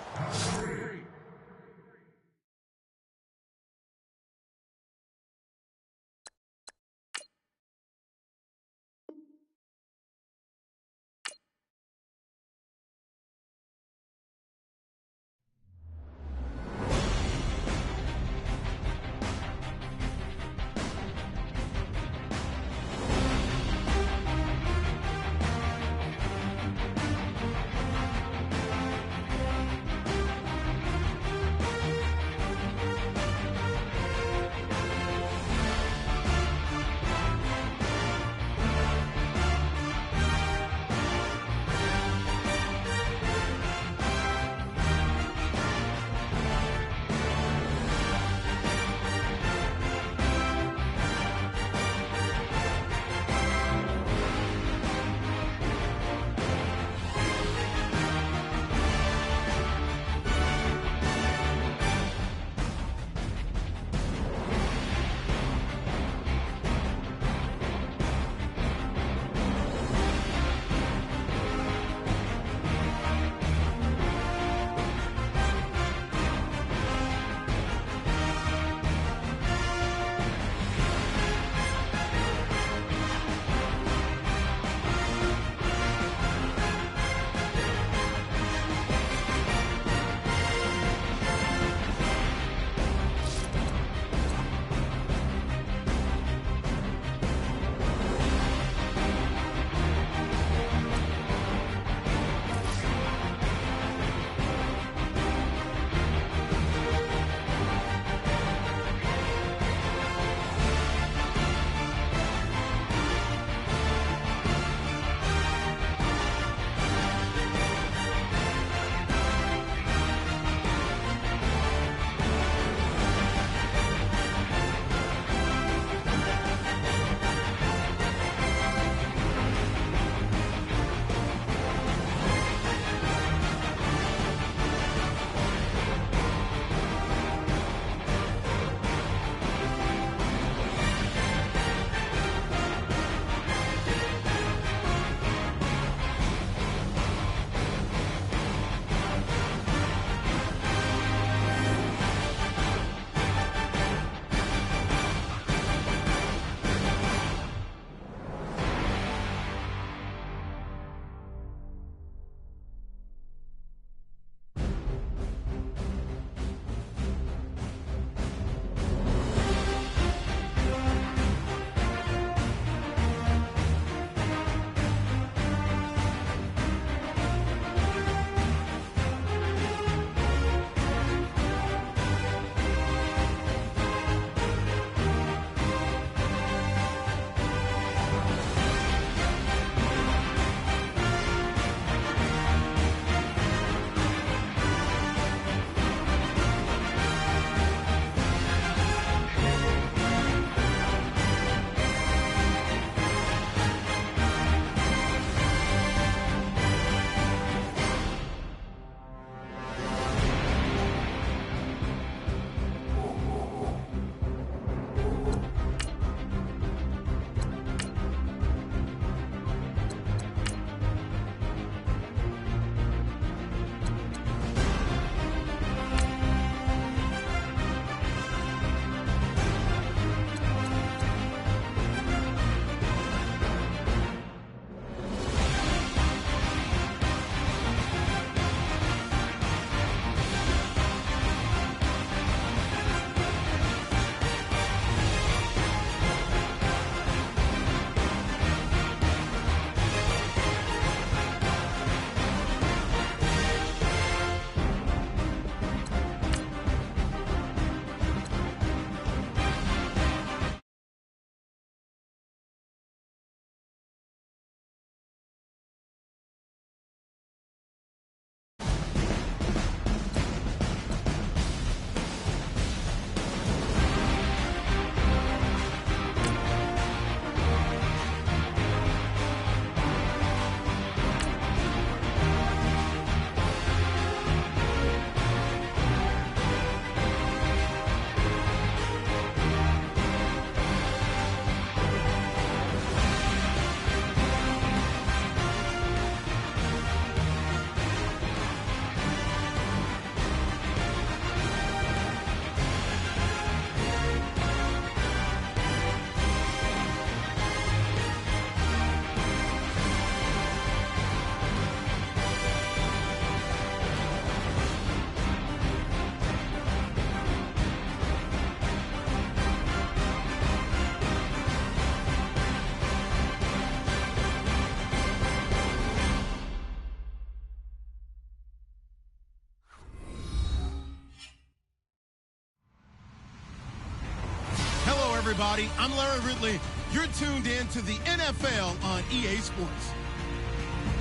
everybody. I'm Larry Ridley. You're tuned in to the NFL on EA Sports.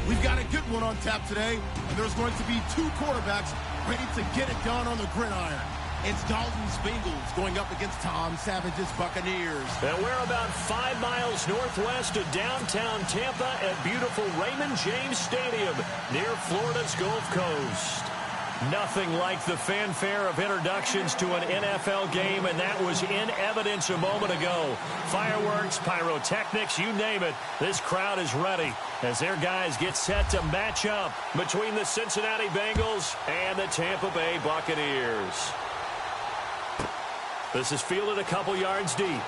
We've got a good one on tap today, and there's going to be two quarterbacks ready to get it done on the gridiron. It's Dalton's Bengals going up against Tom Savage's Buccaneers. And we're about 5 miles northwest of downtown Tampa at beautiful Raymond James Stadium near Florida's Gulf Coast. Nothing like the fanfare of introductions to an NFL game, and that was in evidence a moment ago. Fireworks, pyrotechnics, you name it. This crowd is ready as their guys get set to match up between the Cincinnati Bengals and the Tampa Bay Buccaneers. This is fielded a couple yards deep. And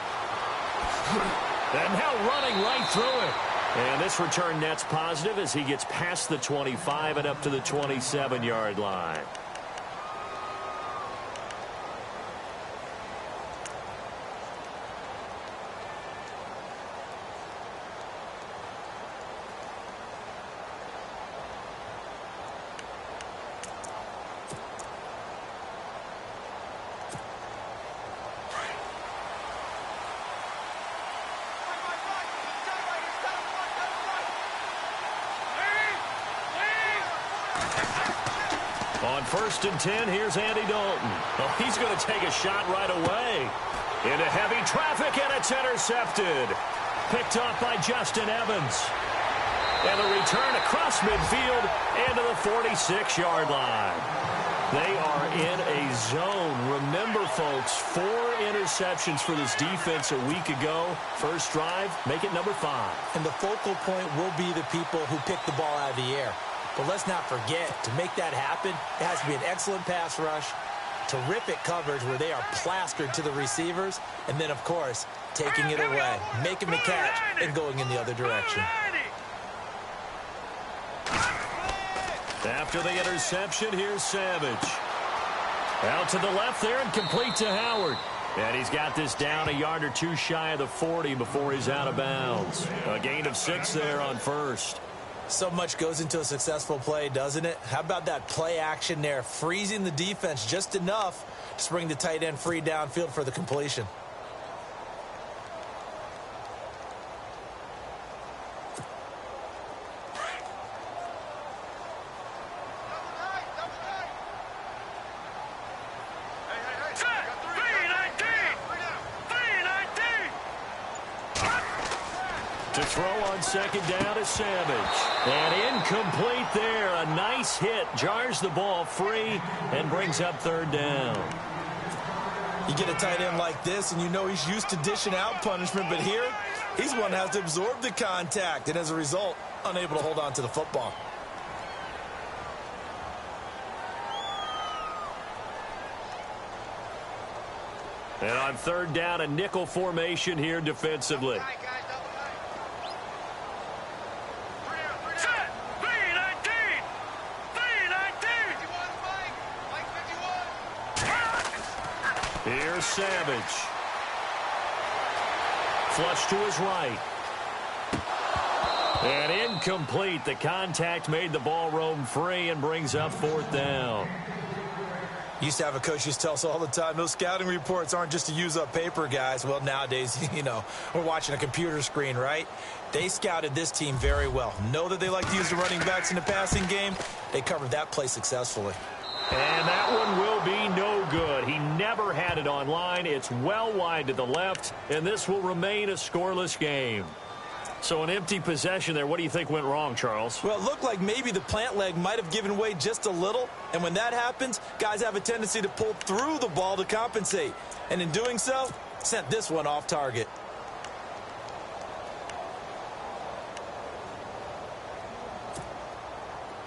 now running right through it. And this return net's positive as he gets past the 25 and up to the 27-yard line. On 1st and 10, here's Andy Dalton. Oh, he's going to take a shot right away. Into heavy traffic, and it's intercepted. Picked off by Justin Evans. And the return across midfield and to the 46-yard line. They are in a zone. Remember, folks, 4 interceptions for this defense a week ago. First drive, make it number 5. And the focal point will be the people who pick the ball out of the air. But let's not forget, to make that happen, it has to be an excellent pass rush, terrific coverage where they are plastered to the receivers, and then, of course, taking it away, making the catch, and going in the other direction. After the interception, here's Savage. Out to the left there and complete to Howard. And he's got this down a yard or two shy of the 40 before he's out of bounds. A gain of 6 there on first. So much goes into a successful play, doesn't it? How about that play action there, freezing the defense just enough to bring the tight end free downfield for the completion. To throw on second down is Savage. And incomplete there. A nice hit. Jars the ball free and brings up 3rd down. You get a tight end like this, and you know he's used to dishing out punishment, but here, he's one that has to absorb the contact, and as a result, unable to hold on to the football. And on 3rd down, a nickel formation here defensively. Here's Savage. Flush to his right. And incomplete. The contact made the ball roam free and brings up 4th down. Used to have a coach used to tell us all the time, those scouting reports aren't just to use up paper, guys. Well, nowadays, you know, we're watching a computer screen, right? They scouted this team very well. Know that they like to use the running backs in the passing game. They covered that play successfully. And that one will be no good. He never had it online. It's well wide to the left, and this will remain a scoreless game. So an empty possession there. What do you think went wrong, Charles? Well, it looked like maybe the plant leg might have given way just a little, and when that happens, guys have a tendency to pull through the ball to compensate. And in doing so, sent this one off target.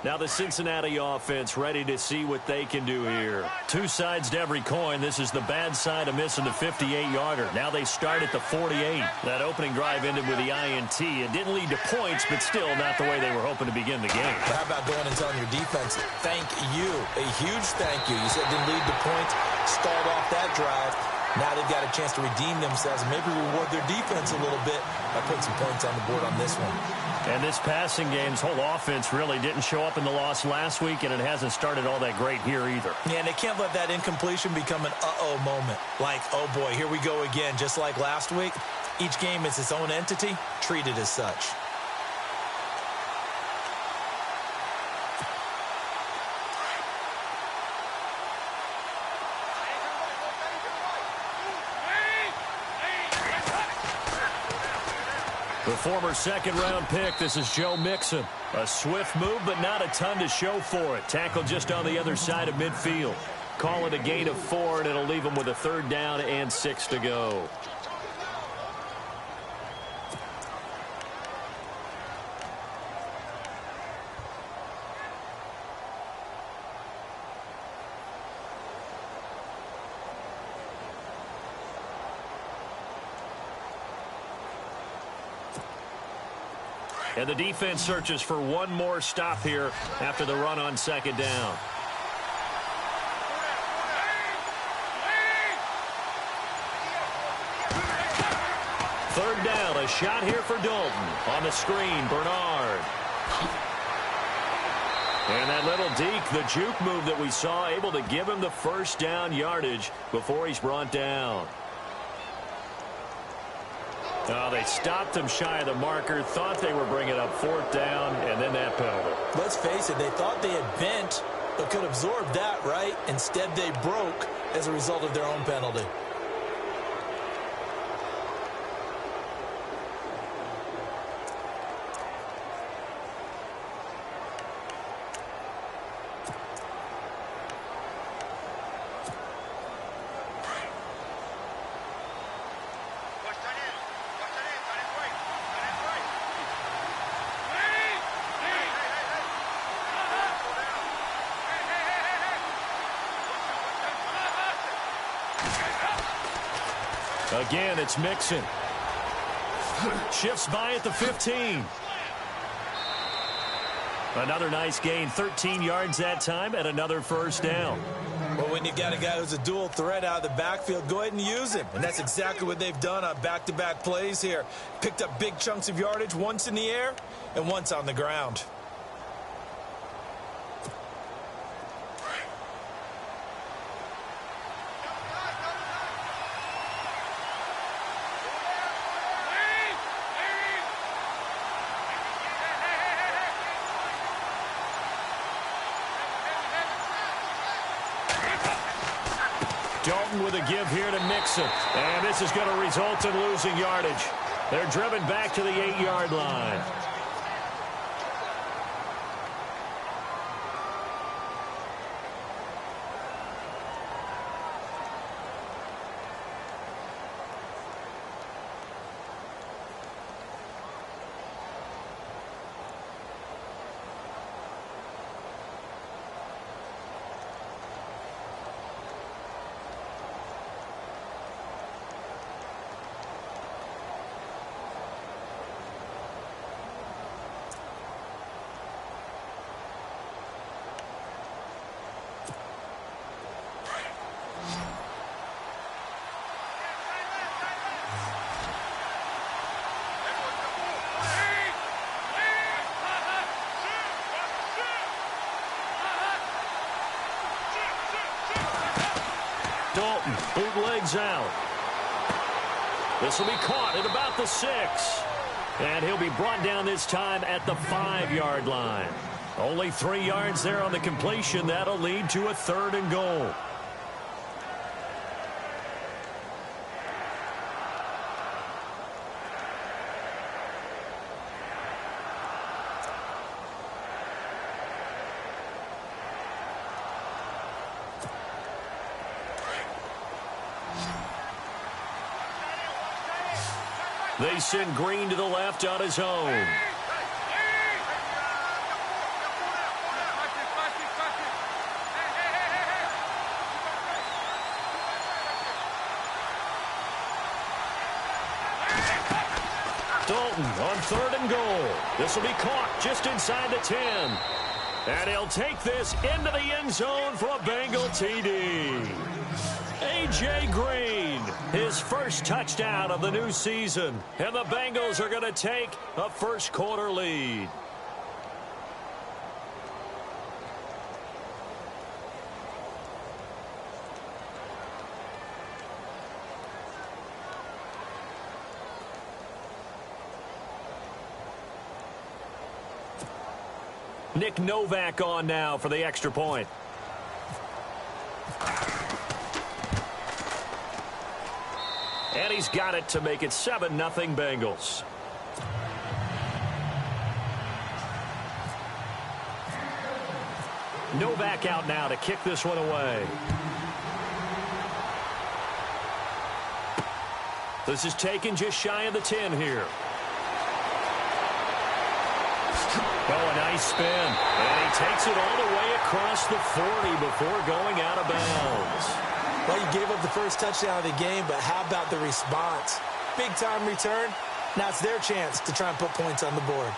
Now the Cincinnati offense ready to see what they can do here. Two sides to every coin. This is the bad side of missing the 58-yarder. Now they start at the 48. That opening drive ended with the INT. It didn't lead to points, but still not the way they were hoping to begin the game. But how about going and telling your defense, thank you, a huge thank you. You said it didn't lead to points, stalled off that drive. Now they've got a chance to redeem themselves and maybe reward their defense a little bit by putting some points on the board on this one. And this passing game's whole offense really didn't show up in the loss last week, and it hasn't started all that great here either. Yeah, and they can't let that incompletion become an uh-oh moment. Like, oh boy, here we go again. Just like last week, each game is its own entity, treated as such. The former second-round pick, this is Joe Mixon. A swift move, but not a ton to show for it. Tackled just on the other side of midfield. Call it a gain of 4, and it'll leave him with a 3rd down and 6 to go. And the defense searches for one more stop here after the run on 2nd down. Third down, a shot here for Dalton. On the screen, Bernard. And that little deke, the juke move that we saw, able to give him the 1st down yardage before he's brought down. Oh, they stopped him shy of the marker, thought they were bringing up 4th down, and then that penalty. Let's face it, they thought they had bent, but could absorb that, right? Instead, they broke as a result of their own penalty. Again, it's Mixon. Shifts by at the 15. Another nice gain, 13 yards that time, and another 1st down. Well, when you've got a guy who's a dual threat out of the backfield, go ahead and use him. And that's exactly what they've done on back-to-back plays here. Picked up big chunks of yardage, once in the air and once on the ground. Dalton with a give here to Mixon. And this is going to result in losing yardage. They're driven back to the 8-yard line. Dalton bootlegs out. This will be caught at about the 6. And he'll be brought down this time at the 5-yard line. Only 3 yards there on the completion. That'll lead to a 3rd and goal. They send Green to the left on his own. Dalton on 3rd and goal. This will be caught just inside the 10. And he'll take this into the end zone for a Bengal TD. A.J. Green, his first touchdown of the new season. And the Bengals are going to take a first-quarter lead. Nick Novak on now for the extra point. And he's got it to make it 7-0 Bengals. Novak out now to kick this one away. This is taken just shy of the 10 here. Oh, a nice spin. And he takes it all the way across the 40 before going out of bounds. Well, you gave up the first touchdown of the game, but how about the response? Big-time return. Now it's their chance to try and put points on the board.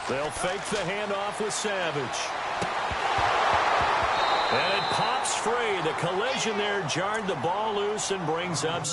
They'll fake the handoff with Savage. And it pops free. The collision there jarred the ball loose and brings up...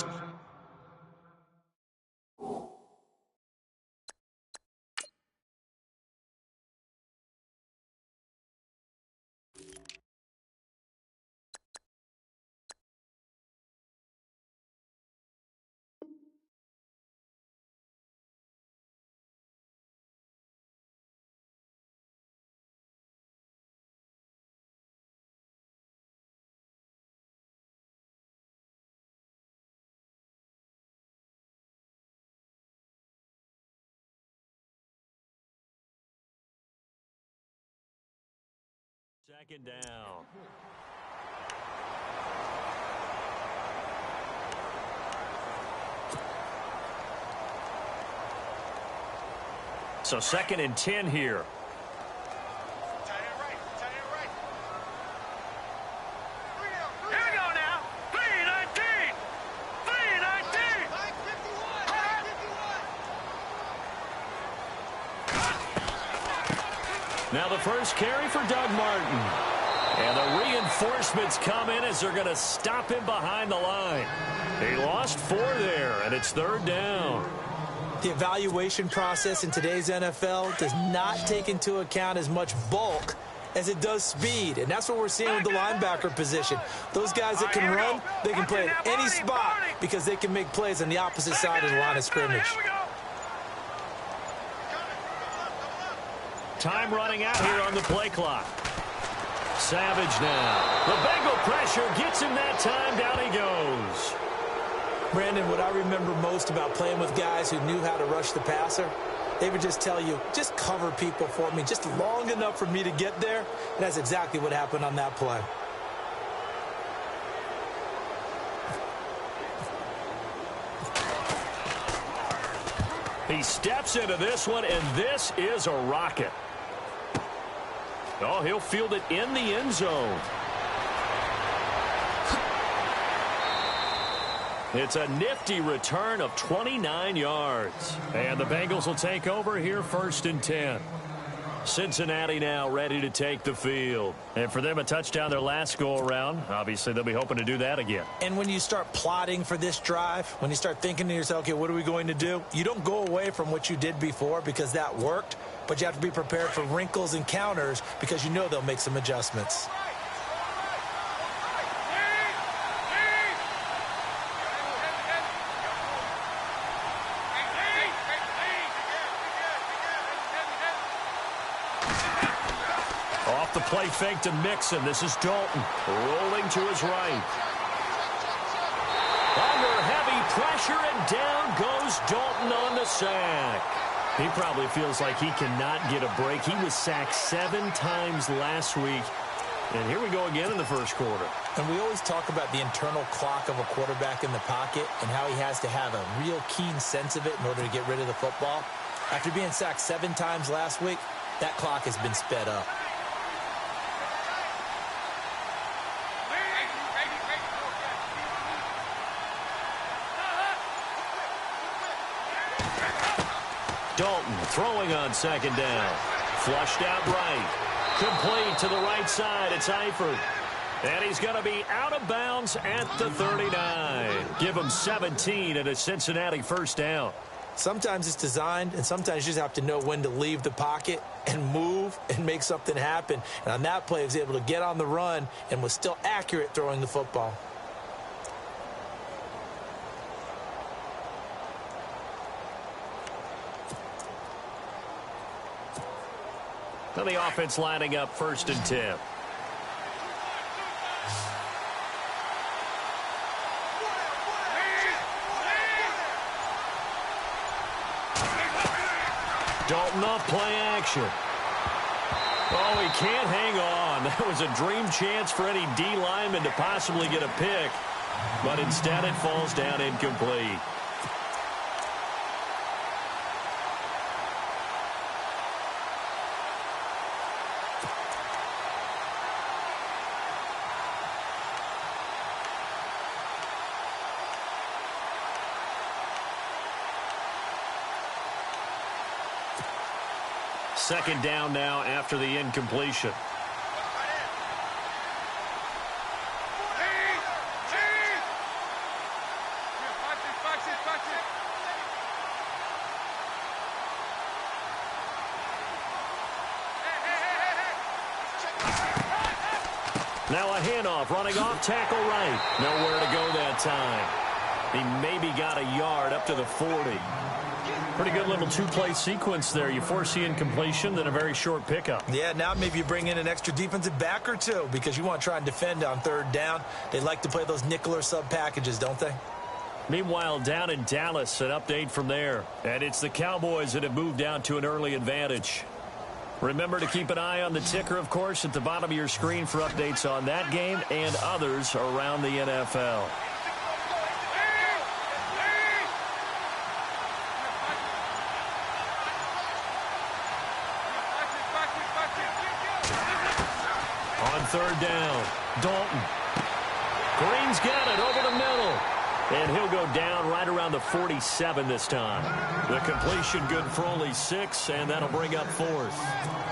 Second down. So 2nd and 10 here. Now the first carry for Doug Martin. And the reinforcements come in as they're going to stop him behind the line. He lost 4 there, and it's 3rd down. The evaluation process in today's NFL does not take into account as much bulk as it does speed. And that's what we're seeing with the linebacker position. Those guys that can run, they can play at any spot because they can make plays on the opposite side of the line of scrimmage. Time running out here on the play clock. Savage now. The Bengal pressure gets him that time. Down he goes. Brandon, what I remember most about playing with guys who knew how to rush the passer, they would just tell you, just cover people for me, just long enough for me to get there. And that's exactly what happened on that play. He steps into this one, and this is a rocket. Oh, he'll field it in the end zone. It's a nifty return of 29 yards. And the Bengals will take over here 1st and 10. Cincinnati now ready to take the field. And for them, a touchdown their last go-around. Obviously, they'll be hoping to do that again. And when you start plotting for this drive, when you start thinking to yourself, okay, what are we going to do? You don't go away from what you did before because that worked, but you have to be prepared for wrinkles and counters because you know they'll make some adjustments. Off the play fake to Mixon. This is Dalton rolling to his right. Under heavy pressure, and down goes Dalton on the sack. He probably feels like he cannot get a break. He was sacked 7 times last week. And here we go again in the first quarter. And we always talk about the internal clock of a quarterback in the pocket and how he has to have a real keen sense of it in order to get rid of the football. After being sacked 7 times last week, that clock has been sped up. Dalton throwing on second down. Flushed out right. Complete to the right side. It's Eifert. And he's going to be out of bounds at the 39. Give him 17 and a Cincinnati first down. Sometimes it's designed, and sometimes you just have to know when to leave the pocket and move and make something happen. And on that play, he was able to get on the run and was still accurate throwing the football. Now the offense lining up 1st and 10. Dalton off play action. Oh, he can't hang on. That was a dream chance for any D lineman to possibly get a pick. But instead it falls down incomplete. Second down now after the incompletion. Now a handoff running off tackle right. Nowhere to go that time. He maybe got a yard up to the 40. Pretty good little 2-play sequence there. You force the incompletion, then a very short pickup. Yeah, now maybe you bring in an extra defensive back or two because you want to try and defend on 3rd down. They like to play those nickel or sub packages, don't they? Meanwhile, down in Dallas, an update from there. And it's the Cowboys that have moved out to an early advantage. Remember to keep an eye on the ticker, of course, at the bottom of your screen for updates on that game and others around the NFL. On 3rd down, Dalton. Green's got it over the middle. And he'll go down right around the 47 this time. The completion good for only 6, and that'll bring up 4th.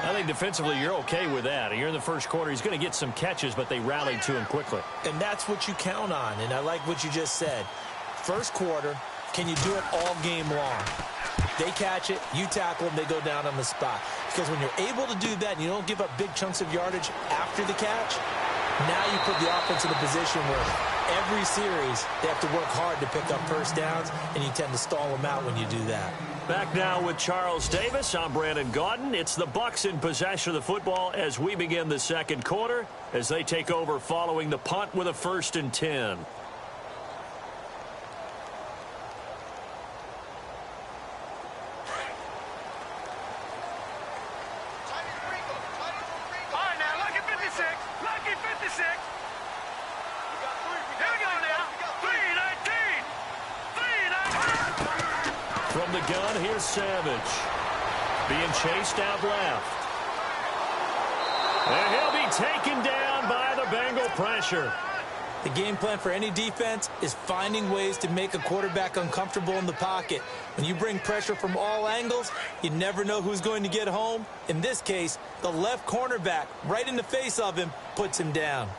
I think defensively you're okay with that. Here in the first quarter, he's going to get some catches, but they rallied to him quickly. And that's what you count on, and I like what you just said. First quarter, can you do it all game long? They catch it, you tackle them, they go down on the spot. Because when you're able to do that and you don't give up big chunks of yardage after the catch, now you put the offense in a position where every series they have to work hard to pick up first downs, and you tend to stall them out when you do that. Back now with Charles Davis. I'm Brandon Gaudin. It's the Bucs in possession of the football as we begin the second quarter as they take over following the punt with a 1st and 10. From the gun, here's Savage. Being chased out left. And he'll be taken down by the Bengal pressure. The game plan for any defense is finding ways to make a quarterback uncomfortable in the pocket. When you bring pressure from all angles, you never know who's going to get home. In this case, the left cornerback, right in the face of him, puts him down.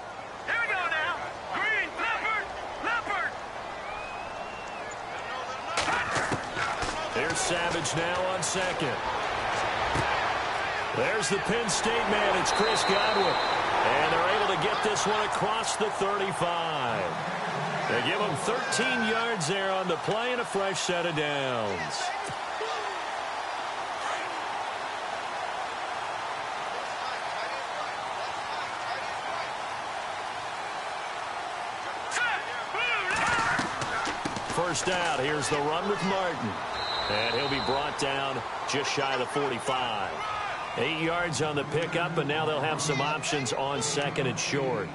Here we go now. Green, Leopard. There's Savage now on second. There's the Penn State man. It's Chris Godwin. And they're able to get this one across the 35. They give him 13 yards there on the play and a fresh set of downs. First out, here's the run with Martin. And he'll be brought down just shy of the 45. 8 yards on the pickup, and now they'll have some options on second and short.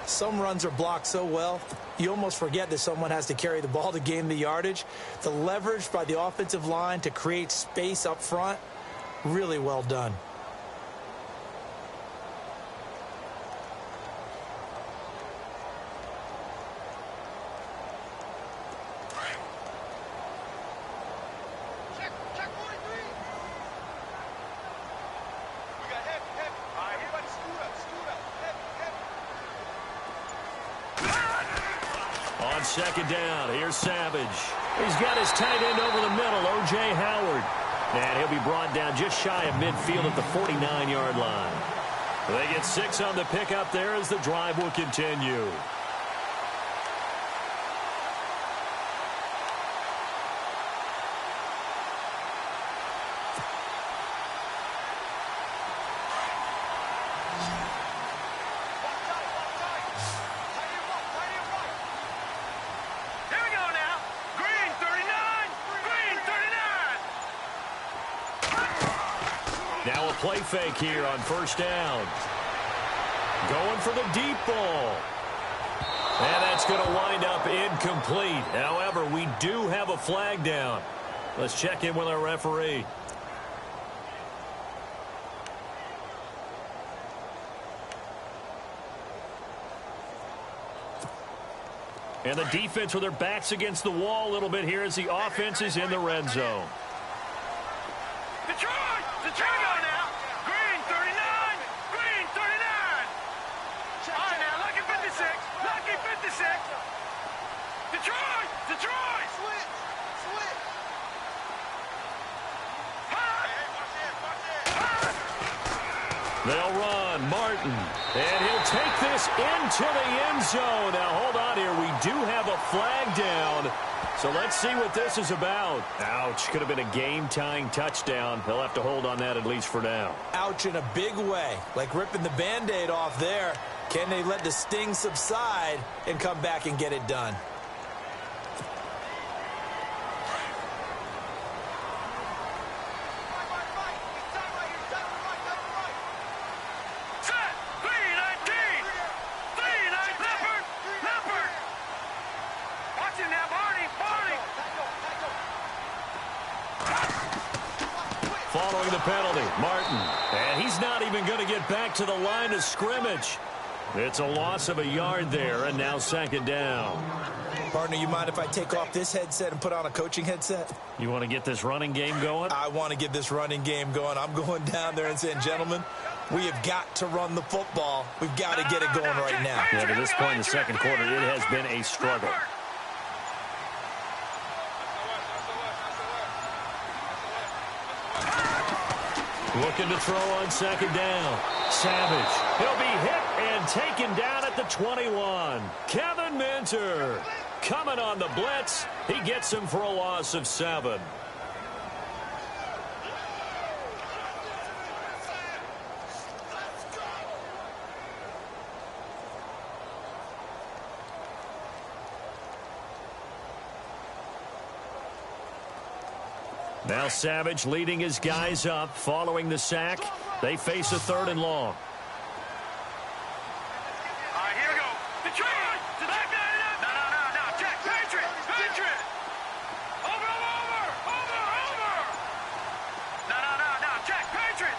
Some runs are blocked so well, you almost forget that someone has to carry the ball to gain the yardage. The leverage by the offensive line to create space up front, really well done. Check 43. We got heavy. All right, everybody scoot up. Heavy. On second down, here's Savage. He's got his tight end over the middle, O.J. Howard. And he'll be brought down just shy of midfield at the 49-yard line. They get 6 on the pickup there as the drive will continue. Now a play fake here on first down. Going for the deep ball. And that's going to wind up incomplete. However, we do have a flag down. Let's check in with our referee. And the defense with their backs against the wall a little bit here as the offense is in the red zone. Detroit go now. Green 39. Green 39. All right now, lucky 56. Lucky 56. Detroit. Switch. They'll run. Martin. And he'll take this into the end zone. Now, hold on here. We do have a flag down. So let's see what this is about. Ouch. Could have been a game-tying touchdown. They'll have to hold on that at least for now. Ouch in a big way. Like ripping the Band-Aid off there. Can they let the sting subside and come back and get it done? Following the penalty, Martin. And he's not even going to get back to the line of scrimmage. It's a loss of a yard there, and now second down. Partner, you mind if I take off this headset and put on a coaching headset? You want to get this running game going? I want to get this running game going. I'm going down there and saying, gentlemen, we have got to run the football. We've got to get it going right now. Yeah, to this point in the second quarter, it has been a struggle. Looking to throw on second down. Savage. He'll be hit and taken down at the 21. Kevin Minter coming on the blitz. He gets him for a loss of 7. Now Savage leading his guys up following the sack. They face a 3rd and long. All right, here we go. Detroit! Back that up! No. Check. Patriot! Over! No. Check. Patriot!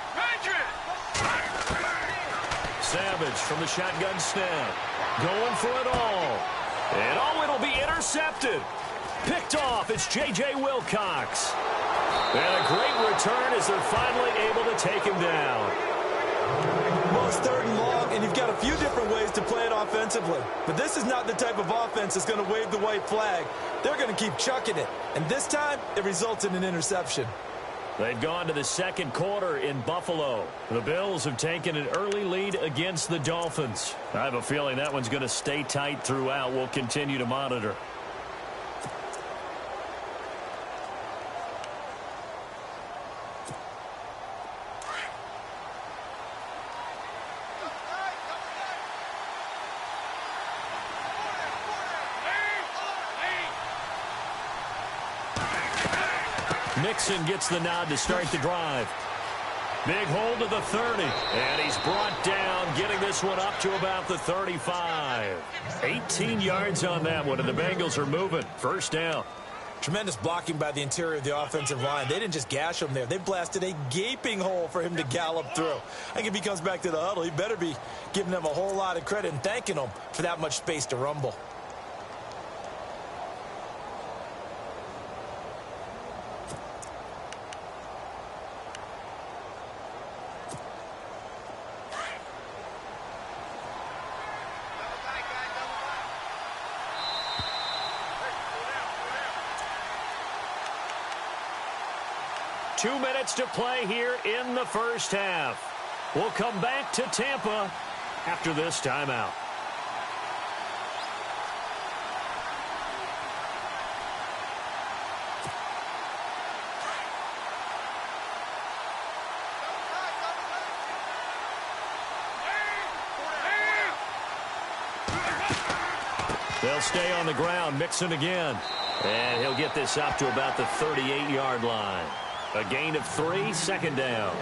Savage from the shotgun snap. Going for it all. And it'll be intercepted. Picked off. It's J.J. Wilcox. And a great return as they're finally able to take him down. Well, it's 3rd and long, and you've got a few different ways to play it offensively. But this is not the type of offense that's going to wave the white flag. They're going to keep chucking it. And this time, it results in an interception. They've gone to the second quarter in Buffalo. The Bills have taken an early lead against the Dolphins. I have a feeling that one's going to stay tight throughout. We'll continue to monitor. Mixon gets the nod to start the drive. Big hold to the 30, and he's brought down, getting this one up to about the 35. 18 yards on that one, and the Bengals are moving. First down. Tremendous blocking by the interior of the offensive line. They didn't just gash him there. They blasted a gaping hole for him to gallop through. I think if he comes back to the huddle, he better be giving them a whole lot of credit and thanking them for that much space to rumble. Two minutes to play here in the first half. We'll come back to Tampa after this timeout. They'll stay on the ground, Mixon again. And he'll get this up to about the 38-yard line. A gain of 3, second down.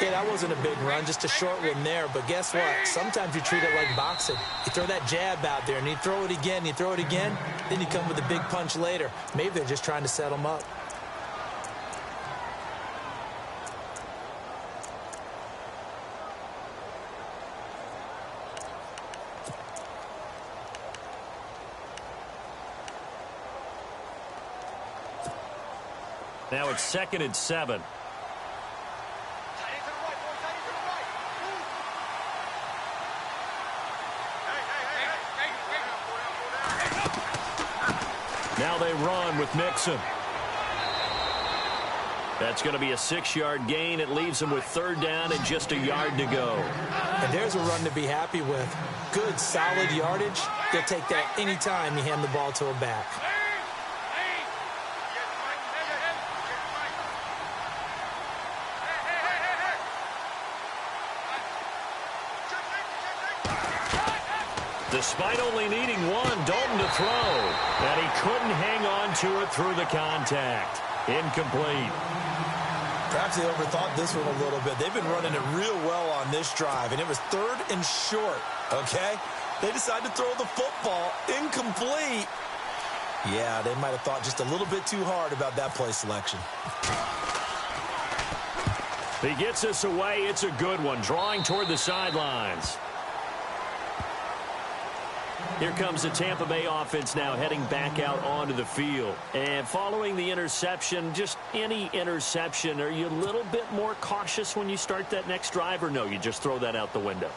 Yeah, that wasn't a big run, just a short one there. But guess what? Sometimes you treat it like boxing. You throw that jab out there, and you throw it again, then you come with a big punch later. Maybe they're just trying to set them up. Now it's 2nd and 7. Now they run with Mixon. That's going to be a 6-yard gain. It leaves them with 3rd down and just a yard to go. And there's a run to be happy with. Good, solid yardage. They'll take that anytime you hand the ball to a back. Despite only needing one, Dalton to throw. And he couldn't hang on to it through the contact. Incomplete. Perhaps they overthought this one a little bit. They've been running it real well on this drive, and it was 3rd and short, okay? They decided to throw the football. Incomplete. Yeah, they might have thought just a little bit too hard about that play selection. He gets us away. It's a good one, drawing toward the sidelines. Here comes the Tampa Bay offense now heading back out onto the field. And following the interception, just any interception, are you a little bit more cautious when you start that next drive, or no, you just throw that out the window?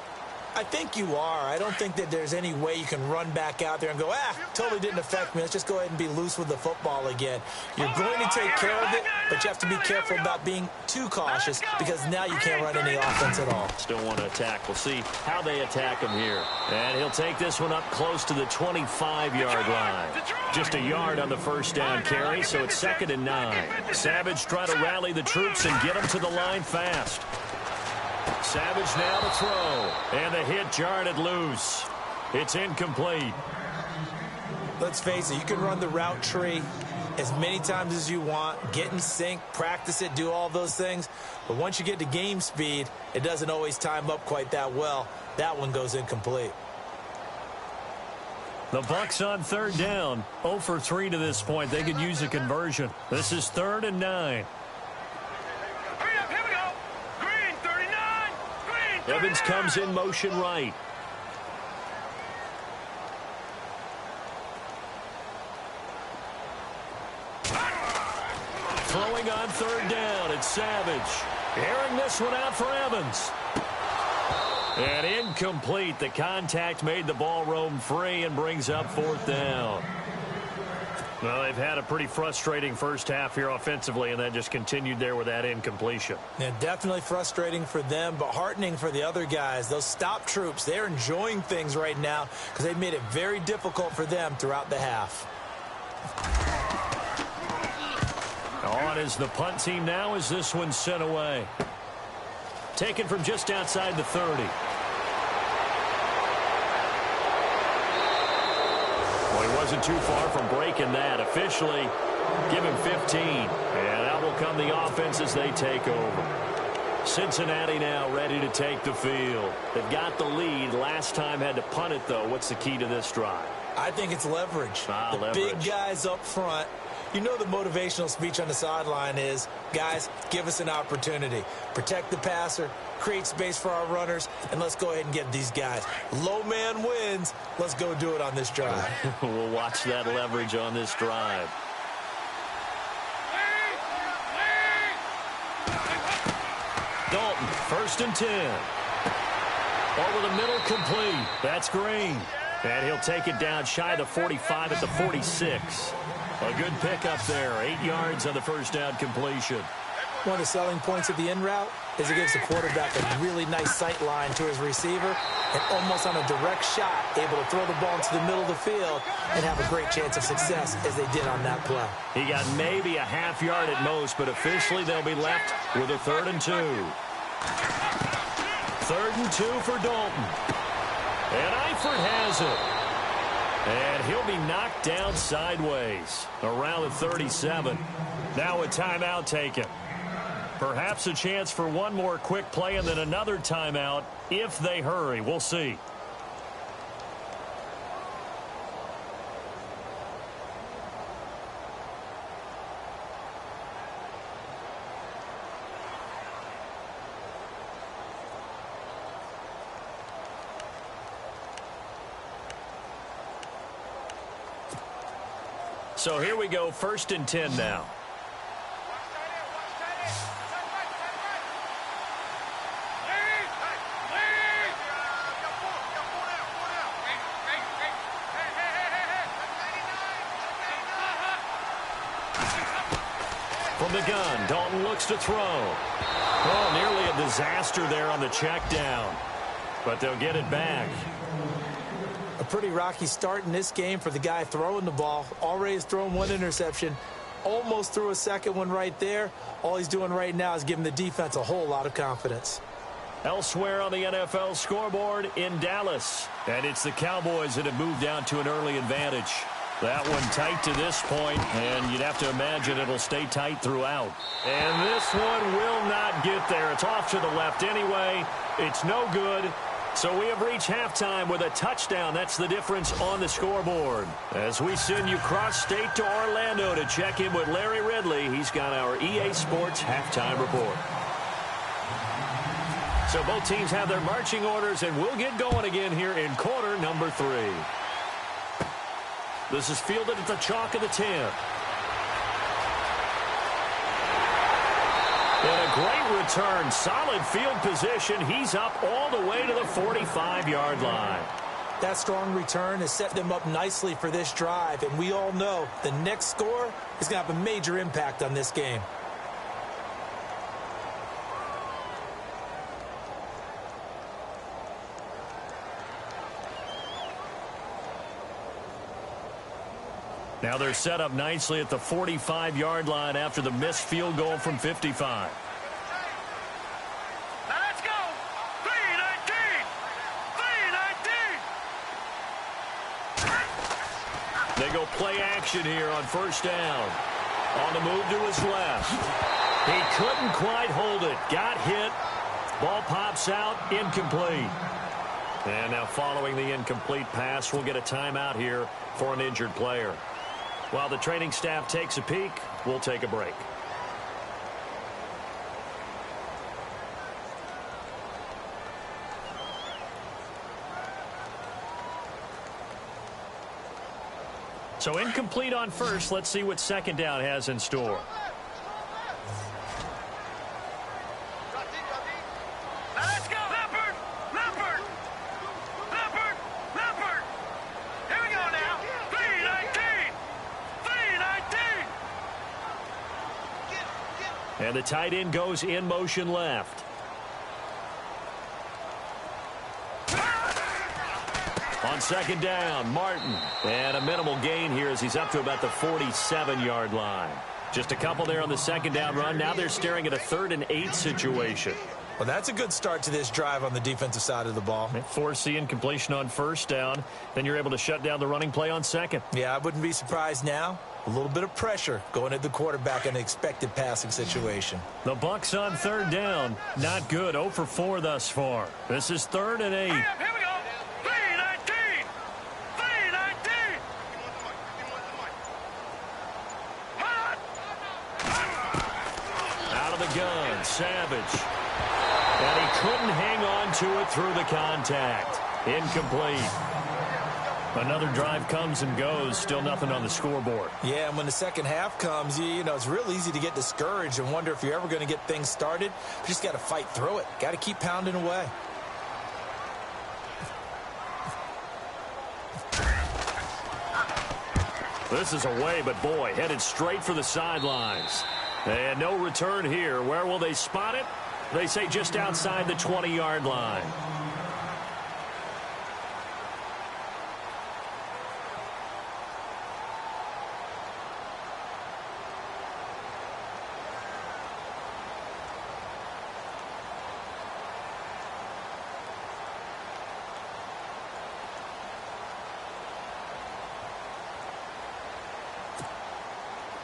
I think you are. I don't think that there's any way you can run back out there and go, totally didn't affect me. Let's just go ahead and be loose with the football again. You're going to take care of it, but you have to be careful about being too cautious because now you can't run any offense at all. Still want to attack. We'll see how they attack him here. And he'll take this one up close to the 25-yard line. Just a yard on the first down carry, so it's 2nd and 9. Savage trying to rally the troops and get them to the line fast. Savage now to throw, and the hit jarred it loose. It's incomplete. Let's face it, you can run the route tree as many times as you want, get in sync, practice it, do all those things. But once you get to game speed, it doesn't always time up quite that well. That one goes incomplete. The Bucs on 3rd down, 0 for 3 to this point. They could use a conversion. This is 3rd and 9. Evans comes in motion right. Throwing on 3rd down, it's Savage. Airing this one out for Evans. And incomplete. The contact made the ball roam free and brings up 4th down. Well, they've had a pretty frustrating first half here offensively, and that just continued there with that incompletion. Yeah, definitely frustrating for them, but heartening for the other guys. Those stop troops, they're enjoying things right now because they've made it very difficult for them throughout the half. On is the punt team now as this one's sent away. Taken from just outside the 30. Wasn't too far from breaking that. Officially, give him 15. And out will come the offense as they take over. Cincinnati now ready to take the field. They've got the lead. Last time had to punt it, though. What's the key to this drive? I think it's leverage. Leverage. Big guys up front. You know the motivational speech on the sideline is, guys, give us an opportunity. Protect the passer, create space for our runners, and let's go ahead and get these guys. Low man wins. Let's go do it on this drive. We'll watch that leverage on this drive. Dalton, 1st and 10. Over the middle, complete. That's Green. And he'll take it down shy of the 45 at the 46. A good pickup there. 8 yards on the first down completion. One of the selling points of the in route is it gives the quarterback a really nice sight line to his receiver and almost on a direct shot able to throw the ball into the middle of the field and have a great chance of success as they did on that play. He got maybe a half yard at most, but officially they'll be left with a 3rd and 2. 3rd and 2 for Dalton. And Eifert has it. And he'll be knocked down sideways around the 37. Now a timeout taken. Perhaps a chance for one more quick play and then another timeout if they hurry. We'll see. So here we go, 1st and 10 now. From the gun, Dalton looks to throw. Oh, nearly a disaster there on the check down. But they'll get it back. A pretty rocky start in this game for the guy throwing the ball. Already has thrown 1 interception. Almost threw a second one right there. All he's doing right now is giving the defense a whole lot of confidence. Elsewhere on the NFL scoreboard in Dallas. And it's the Cowboys that have moved down to an early advantage. That one tight to this point, and you'd have to imagine it'll stay tight throughout. And this one will not get there. It's off to the left anyway. It's no good. So we have reached halftime with a touchdown. That's the difference on the scoreboard. As we send you cross-state to Orlando to check in with Larry Ridley, he's got our EA Sports halftime report. So both teams have their marching orders, and we'll get going again here in quarter number 3. This is fielded at the chalk of the 10. And a great return. Solid field position. He's up all the way to the 45-yard line. That strong return has set them up nicely for this drive. And we all know the next score is going to have a major impact on this game. Now they're set up nicely at the 45-yard line after the missed field goal from 55. Let's go! 3-19! 3-19! They go play action here on first down. On the move to his left. He couldn't quite hold it. Got hit. Ball pops out. Incomplete. And now following the incomplete pass, we'll get a timeout here for an injured player. While the training staff takes a peek, we'll take a break. So incomplete on first. Let's see what second down has in store. Let's go! Leopard! Leopard! Leopard! Leopard! Here we go now! 3-19! 3-19! And the tight end goes in motion left. On second down, Martin. And a minimal gain here as he's up to about the 47-yard line. Just a couple there on the second down run. Now they're staring at a 3rd and 8 situation. Well, that's a good start to this drive on the defensive side of the ball. Force the incompletion on first down. Then you're able to shut down the running play on second. Yeah, I wouldn't be surprised now. A little bit of pressure going at the quarterback in an expected passing situation. The Bucs on third down. Not good. 0 for 4 thus far. This is 3rd and 8. Here we go. 3-19. 3-19. Out of the gun, Savage. And he couldn't hang on to it through the contact. Incomplete. Another drive comes and goes. Still nothing on the scoreboard. Yeah, and when the second half comes, you know, it's real easy to get discouraged and wonder if you're ever going to get things started. You just got to fight through it. Got to keep pounding away. This is away, but boy, headed straight for the sidelines. And no return here. Where will they spot it? They say just outside the 20-yard line.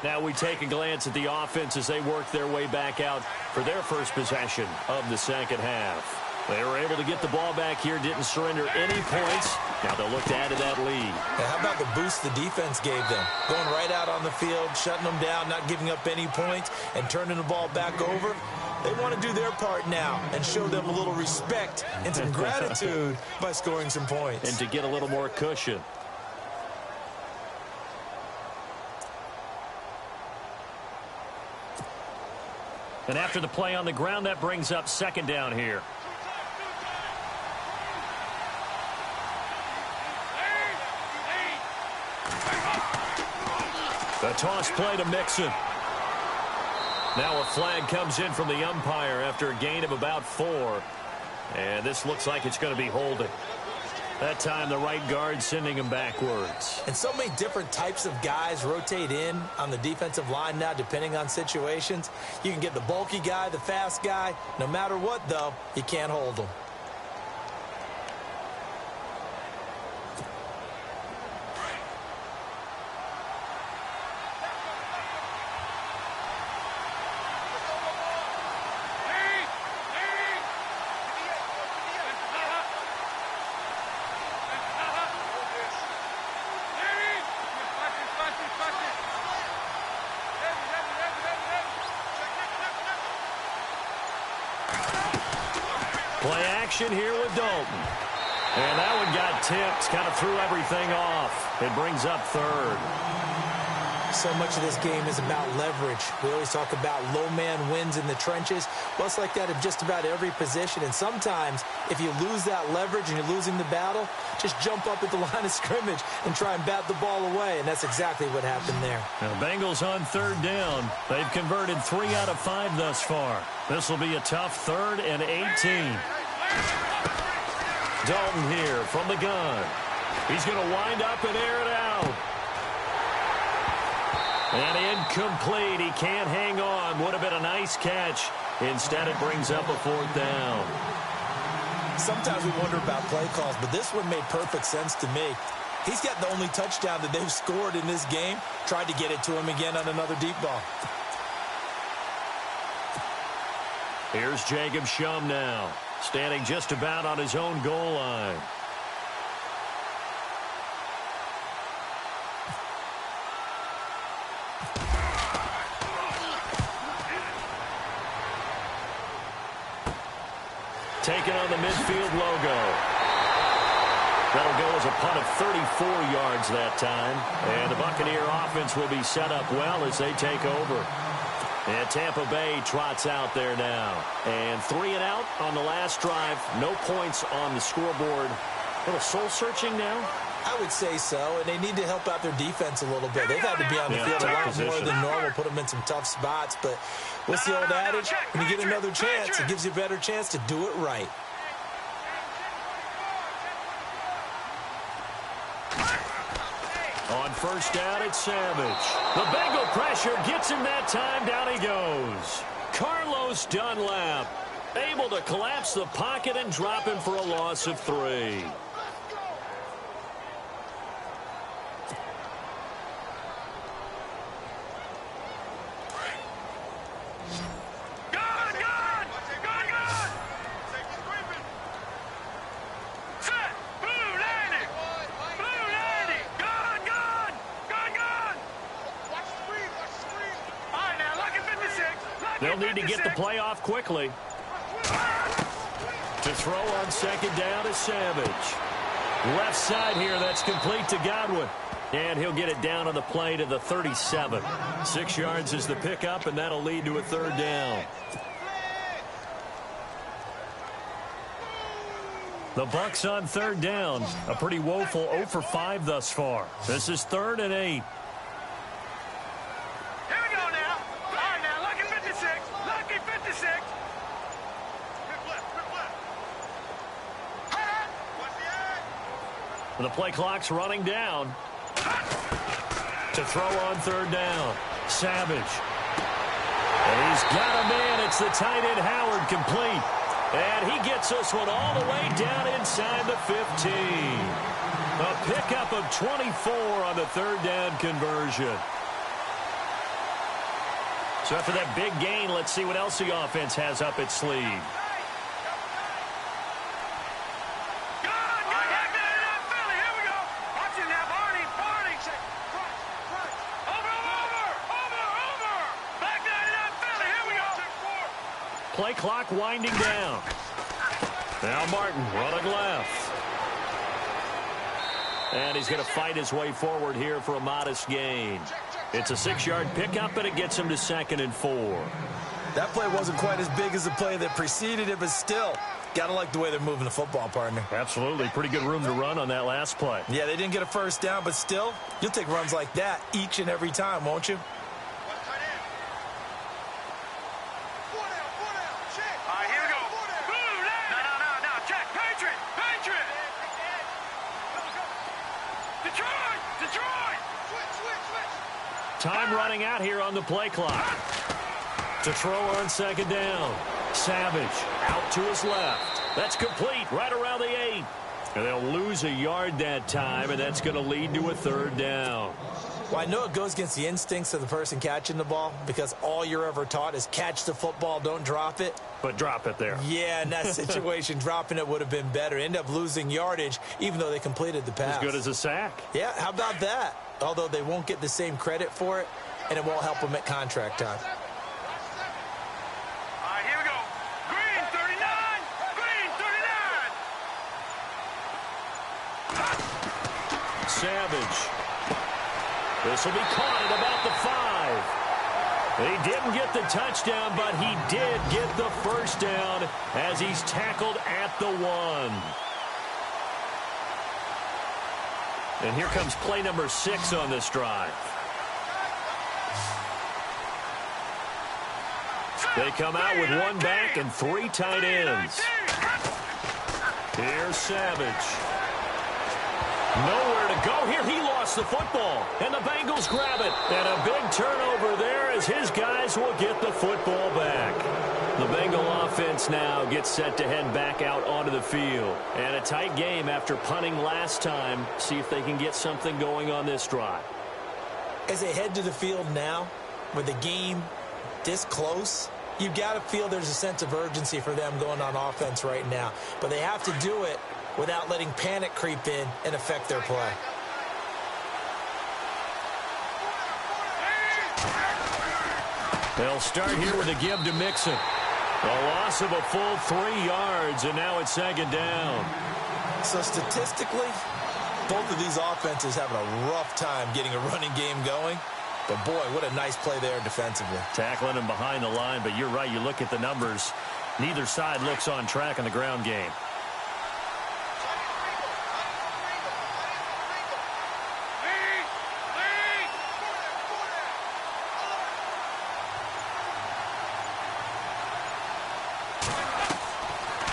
Now we take a glance at the offense as they work their way back out for their first possession of the second half. They were able to get the ball back here, didn't surrender any points. Now they'll look to add to that lead. Yeah, how about the boost the defense gave them? Going right out on the field, shutting them down, not giving up any points, and turning the ball back over. They want to do their part now and show them a little respect and some gratitude by scoring some points. And to get a little more cushion. And after the play on the ground, that brings up second down here. The toss play to Mixon. Now a flag comes in from the umpire after a gain of about 4. And this looks like it's going to be holding. That time the right guard sending him backwards. And so many different types of guys rotate in on the defensive line now depending on situations. You can get the bulky guy, the fast guy. No matter what, though, you can't hold them. Play action here with Dalton. And that one got tipped, kind of threw everything off. It brings up third. So much of this game is about leverage. We always talk about low man wins in the trenches. Well, it's like that in just about every position. And sometimes, if you lose that leverage and you're losing the battle, just jump up at the line of scrimmage and try and bat the ball away. And that's exactly what happened there. Now, Bengals on third down. They've converted 3 out of 5 thus far. This will be a tough 3rd and 18. Dalton here from the gun. He's going to wind up and air it out. And incomplete. He can't hang on. Would have been a nice catch. Instead, it brings up a 4th down. Sometimes we wonder about play calls, but this one made perfect sense to me. He's got the only touchdown that they've scored in this game. Tried to get it to him again on another deep ball. Here's Jacob Shum now, standing just about on his own goal line. Taking on the midfield logo. That'll go as a punt of 34 yards that time. And the Buccaneer offense will be set up well as they take over. And Tampa Bay trots out there now. And 3 and out on the last drive. No points on the scoreboard. A little soul-searching now? I would say so, and they need to help out their defense a little bit. They've had to be on the field a lot more than normal, put them in some tough spots. But what's the old adage? When you get another chance, it gives you a better chance to do it right. On first down, it's Savage. The Bengal pressure gets him that time. Down he goes. Carlos Dunlap. Able to collapse the pocket and drop him for a loss of 3. They'll need to get the play off quickly. To throw on second down is Savage. Left side here, that's complete to Godwin. And he'll get it down on the play to the 37. 6 yards is the pickup, and that'll lead to a 3rd down. The Bucs on 3rd down. A pretty woeful 0 for 5 thus far. This is 3rd and 8. The play clock's running down. To throw on 3rd down. Savage. And he's got a man. It's the tight end Howard, complete. And he gets this one all the way down inside the 15. A pickup of 24 on the 3rd down conversion. So after that big gain, let's see what else the offense has up its sleeve. Play clock winding down. Now Martin running left. And he's going to fight his way forward here for a modest gain. It's a 6-yard pickup, and it gets him to 2nd and 4. That play wasn't quite as big as the play that preceded it, but still, got to like the way they're moving the football, partner. Absolutely. Pretty good room to run on that last play. Yeah, they didn't get a 1st down, but still, you'll take runs like that each and every time, won't you? Time running out here on the play clock. To throw on 2nd down. Savage out to his left. That's complete right around the 8. And they'll lose a yard that time, and that's going to lead to a 3rd down. Well, I know it goes against the instincts of the person catching the ball because all you're ever taught is catch the football, don't drop it. But drop it there. Yeah, in that situation, dropping it would have been better. End up losing yardage, even though they completed the pass. As good as a sack. Yeah, how about that? Although they won't get the same credit for it, and it won't help them at contract time. All right, here we go. Green 39. Green 39. Savage. This will be caught at about the 5. He didn't get the touchdown, but he did get the 1st down as he's tackled at the 1. And here comes play number 6 on this drive. They come out with 1 back and 3 tight ends. Here's Savage. Nowhere to go here. He lost the football, and the Bengals grab it. And a big turnover there as his guys will get the football back. The Bengal offense now gets set to head back out onto the field. And a tight game after punting last time. See if they can get something going on this drive. As they head to the field now, with the game this close, you've got to feel there's a sense of urgency for them going on offense right now. But they have to do it without letting panic creep in and affect their play. They'll start here with a give to Mixon. A loss of a full 3 yards, and now it's 2nd down. So statistically, both of these offenses having a rough time getting a running game going. But, boy, what a nice play there defensively. Tackling him behind the line, but you're right. You look at the numbers. Neither side looks on track in the ground game.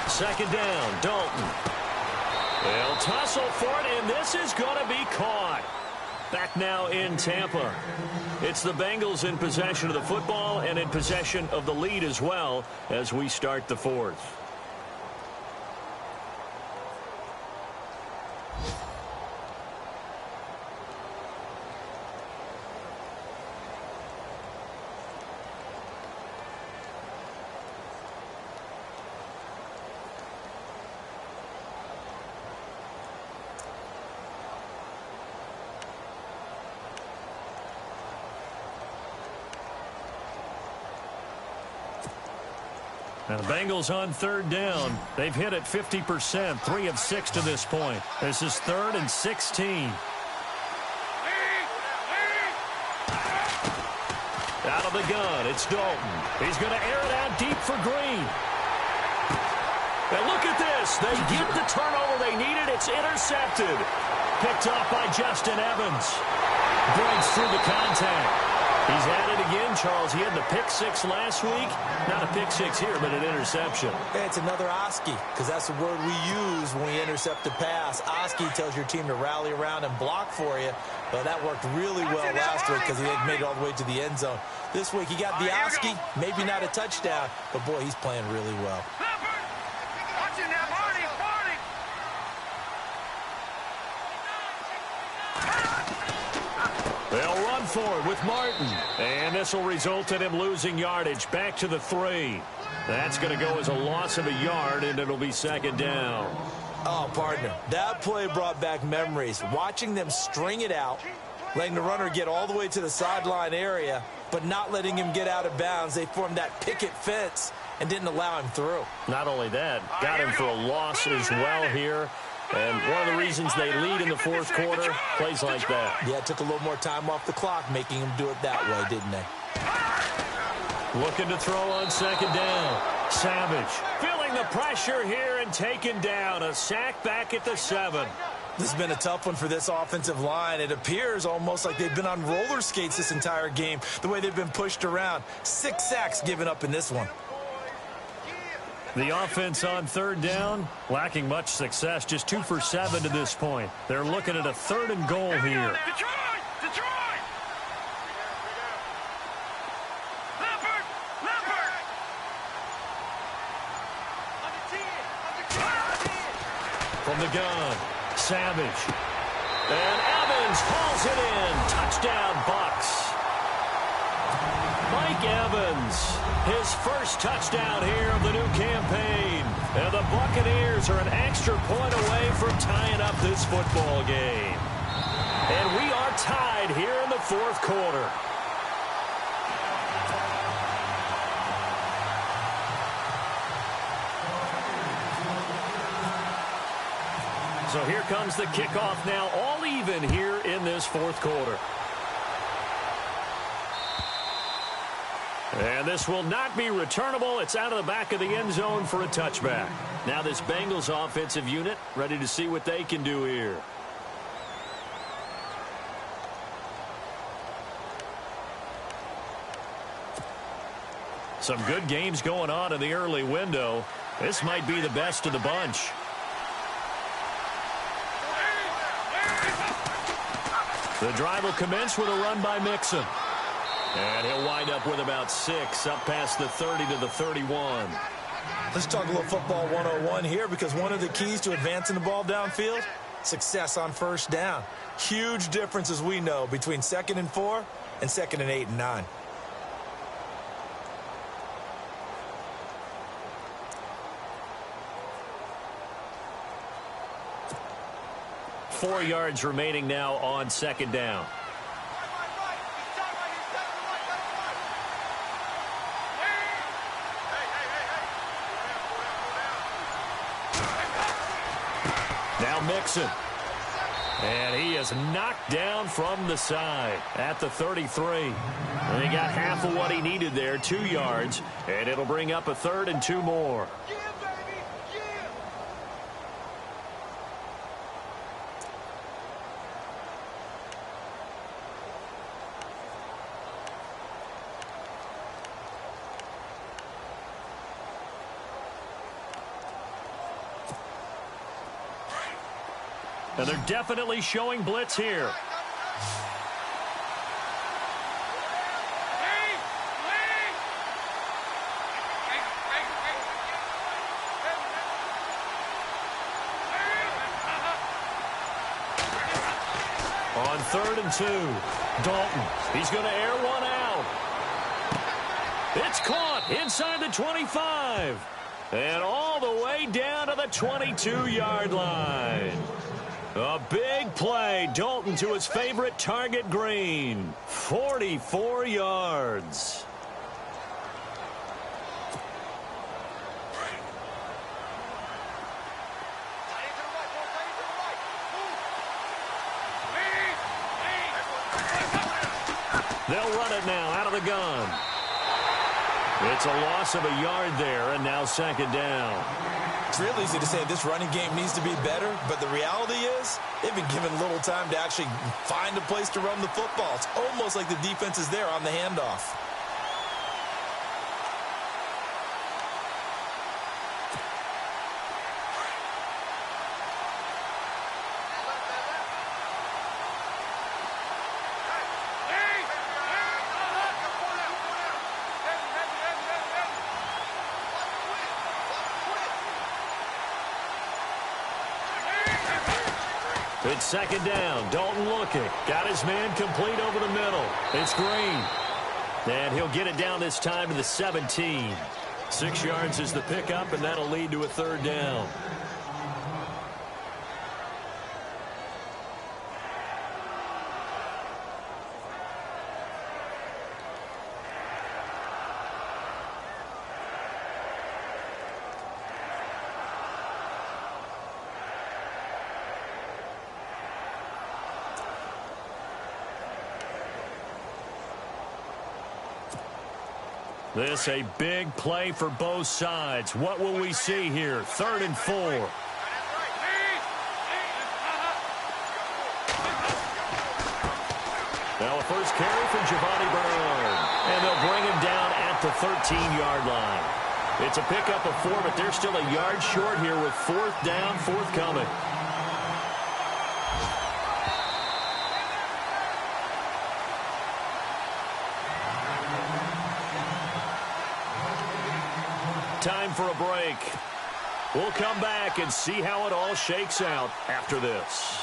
Second down, Dalton. They'll tussle for it, and this is going to be caught. Back now in Tampa. It's the Bengals in possession of the football and in possession of the lead as well as we start the fourth. Now the Bengals on third down. They've hit it 50%, 3 of 6 to this point. This is 3rd and 16. Out of the gun, it's Dalton. He's going to air it out deep for Green. And look at this. They get the turnover they needed. It's intercepted. Picked off by Justin Evans. Breaks through the contact. He's at it again, Charles. He had the pick 6 last week. Not a pick 6 here, but an interception. Hey, it's another Oski, because that's the word we use when we intercept a pass. Oski tells your team to rally around and block for you. But that worked really well last week because he had made it all the way to the end zone. This week he got the Oski, maybe not a touchdown, but boy, he's playing really well. They'll run for it with Martin. And this will result in him losing yardage back to the 3. That's going to go as a loss of a yard, and it'll be 2nd down. Oh, partner, that play brought back memories. Watching them string it out, letting the runner get all the way to the sideline area, but not letting him get out of bounds. They formed that picket fence and didn't allow him through. Not only that, got him for a loss as well here. And one of the reasons they lead in the 4th quarter, plays like that. Yeah, it took a little more time off the clock, making them do it that way, didn't they? Looking to throw on 2nd down. Savage feeling the pressure here and taken down. A sack back at the 7. This has been a tough one for this offensive line. It appears almost like they've been on roller skates this entire game, the way they've been pushed around. 6 sacks given up in this one. The offense on 3rd down, lacking much success, just 2 for 7 to this point. They're looking at a 3rd and goal here. From the gun, Savage. And Evans hauls it in. Touchdown, Bucs. Mike Evans, his first touchdown here of the new campaign. And the Buccaneers are an extra point away from tying up this football game. And we are tied here in the 4th quarter. So here comes the kickoff now, all even here in this 4th quarter. And this will not be returnable. It's out of the back of the end zone for a touchback. Now this Bengals offensive unit ready to see what they can do here. Some good games going on in the early window. This might be the best of the bunch. The drive will commence with a run by Mixon. And he'll wind up with about 6, up past the 30 to the 31. Let's talk a little football 101 here, because one of the keys to advancing the ball downfield, success on 1st down. Huge difference, as we know, between 2nd and 4 and 2nd and 8 and 9. Four yards remaining now on 2nd down. Now Mixon. And he is knocked down from the side at the 33. And he got half of what he needed there, 2 yards. And it'll bring up a 3rd and 2 more. And they're definitely showing blitz here. On 3rd and 2, Dalton. He's going to air one out. It's caught inside the 25. And all the way down to the 22-yard line. A big play. Dalton to his favorite target, Green. 44 yards. They'll run it now out of the gun. It's a loss of a yard there, and now 2nd down. It's real easy to say this running game needs to be better, but the reality is they've been given little time to actually find a place to run the football. It's almost like the defense is there on the handoff. It's 2nd down. Dalton looking. Got his man complete over the middle. It's Green. And he'll get it down this time to the 17. 6 yards is the pickup, and that'll lead to a 3rd down. This a big play for both sides. What will we see here? 3rd and 4. Now a first carry for Giovanni Bernard. And they'll bring him down at the 13-yard line. It's a pickup of 4, but they're still a yard short here with 4th down, forthcoming. Time for a break. We'll come back and see how it all shakes out after this.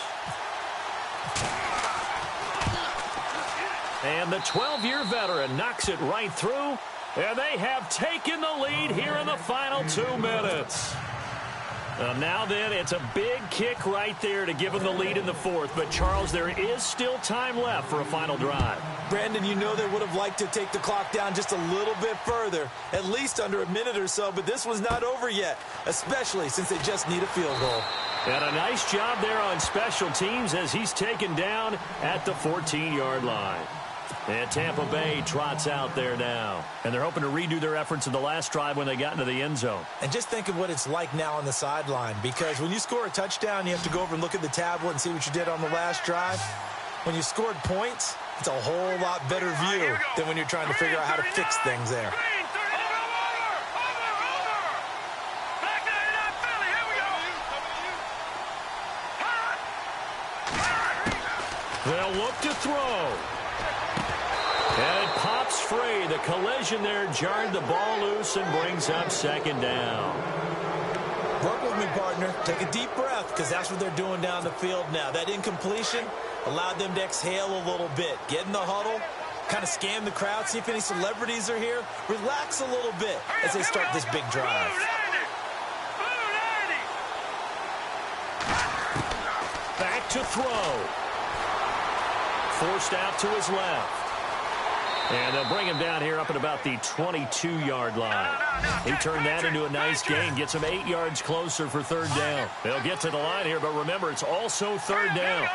And the 12-year veteran knocks it right through, and they have taken the lead here in the final 2 minutes. Now then, it's a big kick right there to give them the lead in the 4th. But, Charles, there is still time left for a final drive. Brandon, you know they would have liked to take the clock down just a little bit further, at least under a minute or so, but this one's not over yet, especially since they just need a field goal. And a nice job there on special teams as he's taken down at the 14-yard line. And Tampa Bay trots out there now. And they're hoping to redo their efforts in the last drive when they got into the end zone. And just think of what it's like now on the sideline, because when you score a touchdown, you have to go over and look at the tablet and see what you did on the last drive. When you scored points, it's a whole lot better view than when you're trying to figure out how to fix things there. They'll look to throw. And it pops free. The collision there jarred the ball loose and brings up 2nd down. Work with me, partner. Take a deep breath, because that's what they're doing down the field now. That incompletion allowed them to exhale a little bit. Get in the huddle, kind of scan the crowd, see if any celebrities are here. Relax a little bit as they start this big drive. Back to throw. Forced out to his left. And they'll bring him down here up at about the 22-yard line. He turned that into a nice gain. Gets him 8 yards closer for 3rd down. They'll get to the line here, but remember, it's also 3rd down.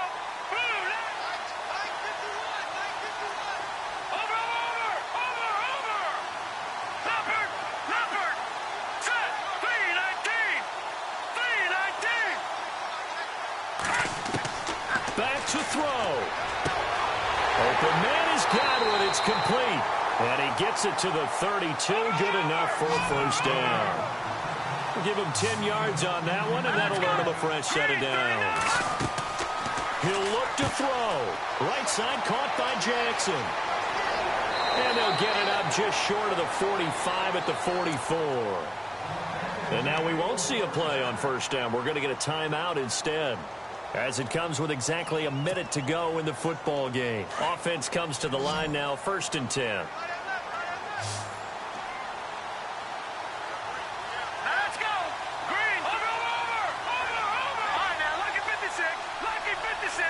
Back to throw. Open man is Godwin. It's complete. And he gets it to the 32. Good enough for a 1st down. We'll give him 10 yards on that one, and that'll earn him a fresh set of downs. He'll look to throw. Right side caught by Jackson. And they'll get it up just short of the 45 at the 44. And now we won't see a play on 1st down. We're going to get a timeout instead. as it comes with exactly a minute to go in the football game. Offense comes to the line now, 1st and 10. Let's go. Green. Over. All right, now, lucky 56. Lucky 56.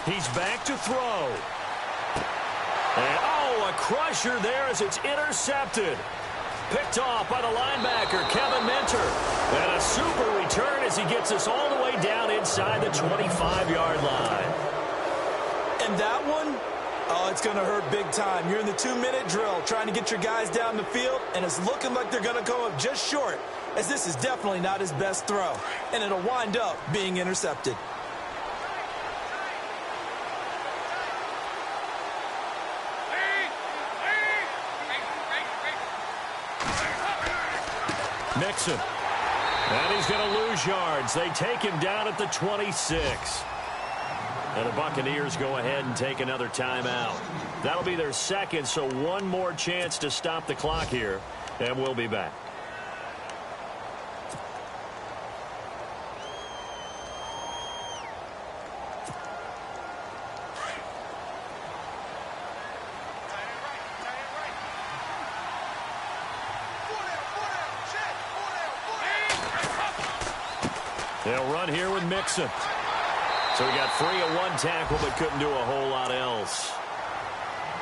He's back to throw. And, oh, a crusher there as it's intercepted. Picked off by the linebacker, Kevin Minter. And a super return as he gets us all the way down inside the 25-yard line. And that one, oh, it's going to hurt big time. You're in the 2-minute drill trying to get your guys down the field, and it's looking like they're going to come up just short, as this is definitely not his best throw. And it'll wind up being intercepted. Mixon. And he's going to lose yards. They take him down at the 26. And the Buccaneers go ahead and take another timeout. That'll be their second, so one more chance to stop the clock here. And we'll be back. They'll run here with Mixon. So he got free of one tackle but couldn't do a whole lot else.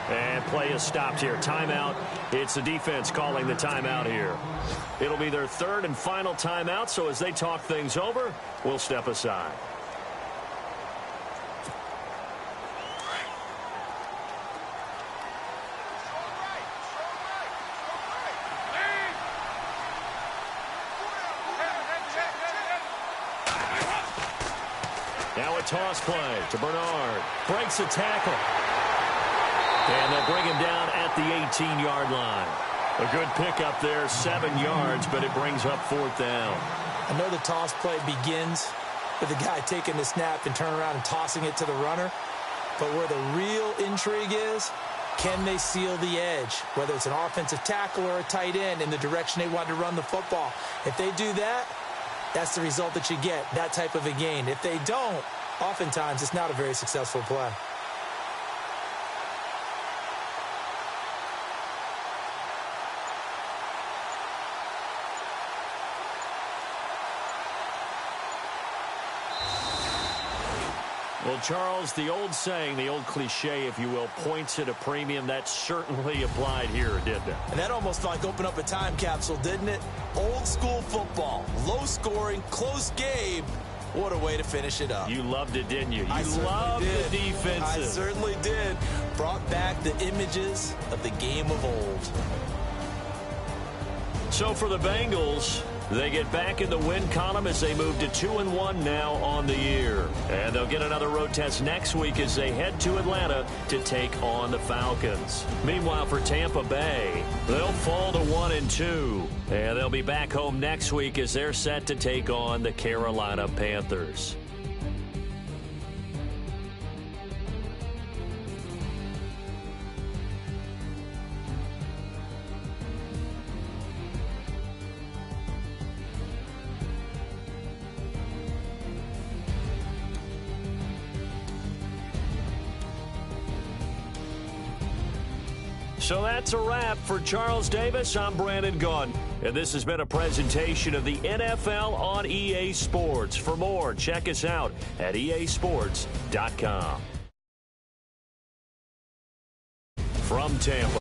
And play is stopped here. Timeout. It's the defense calling the timeout here. It'll be their 3rd and final timeout, so as they talk things over, we'll step aside. Now a toss play to Bernard. Breaks a tackle. And they'll bring him down at the 18-yard line. A good pickup there, 7 yards, but it brings up 4th down. I know the toss play begins with the guy taking the snap and turning around and tossing it to the runner. But where the real intrigue is, can they seal the edge? Whether it's an offensive tackle or a tight end in the direction they want to run the football. If they do that, that's the result that you get, that type of a gain. If they don't, oftentimes it's not a very successful play. Well, Charles, the old saying, the old cliche, if you will, points at a premium, that certainly applied here, didn't it? And that almost like opened up a time capsule, didn't it? Old school football, low scoring, close game. What a way to finish it up. You loved it, didn't you? I You loved the defensive. I certainly did. Brought back the images of the game of old. So for the Bengals, they get back in the win column as they move to 2-1 now on the year. And they'll get another road test next week as they head to Atlanta to take on the Falcons. Meanwhile, for Tampa Bay, they'll fall to 1-2. And they'll be back home next week as they're set to take on the Carolina Panthers. So that's a wrap for Charles Davis. I'm Brandon Gaudin, and this has been a presentation of the NFL on EA Sports. For more, check us out at easports.com. From Tampa.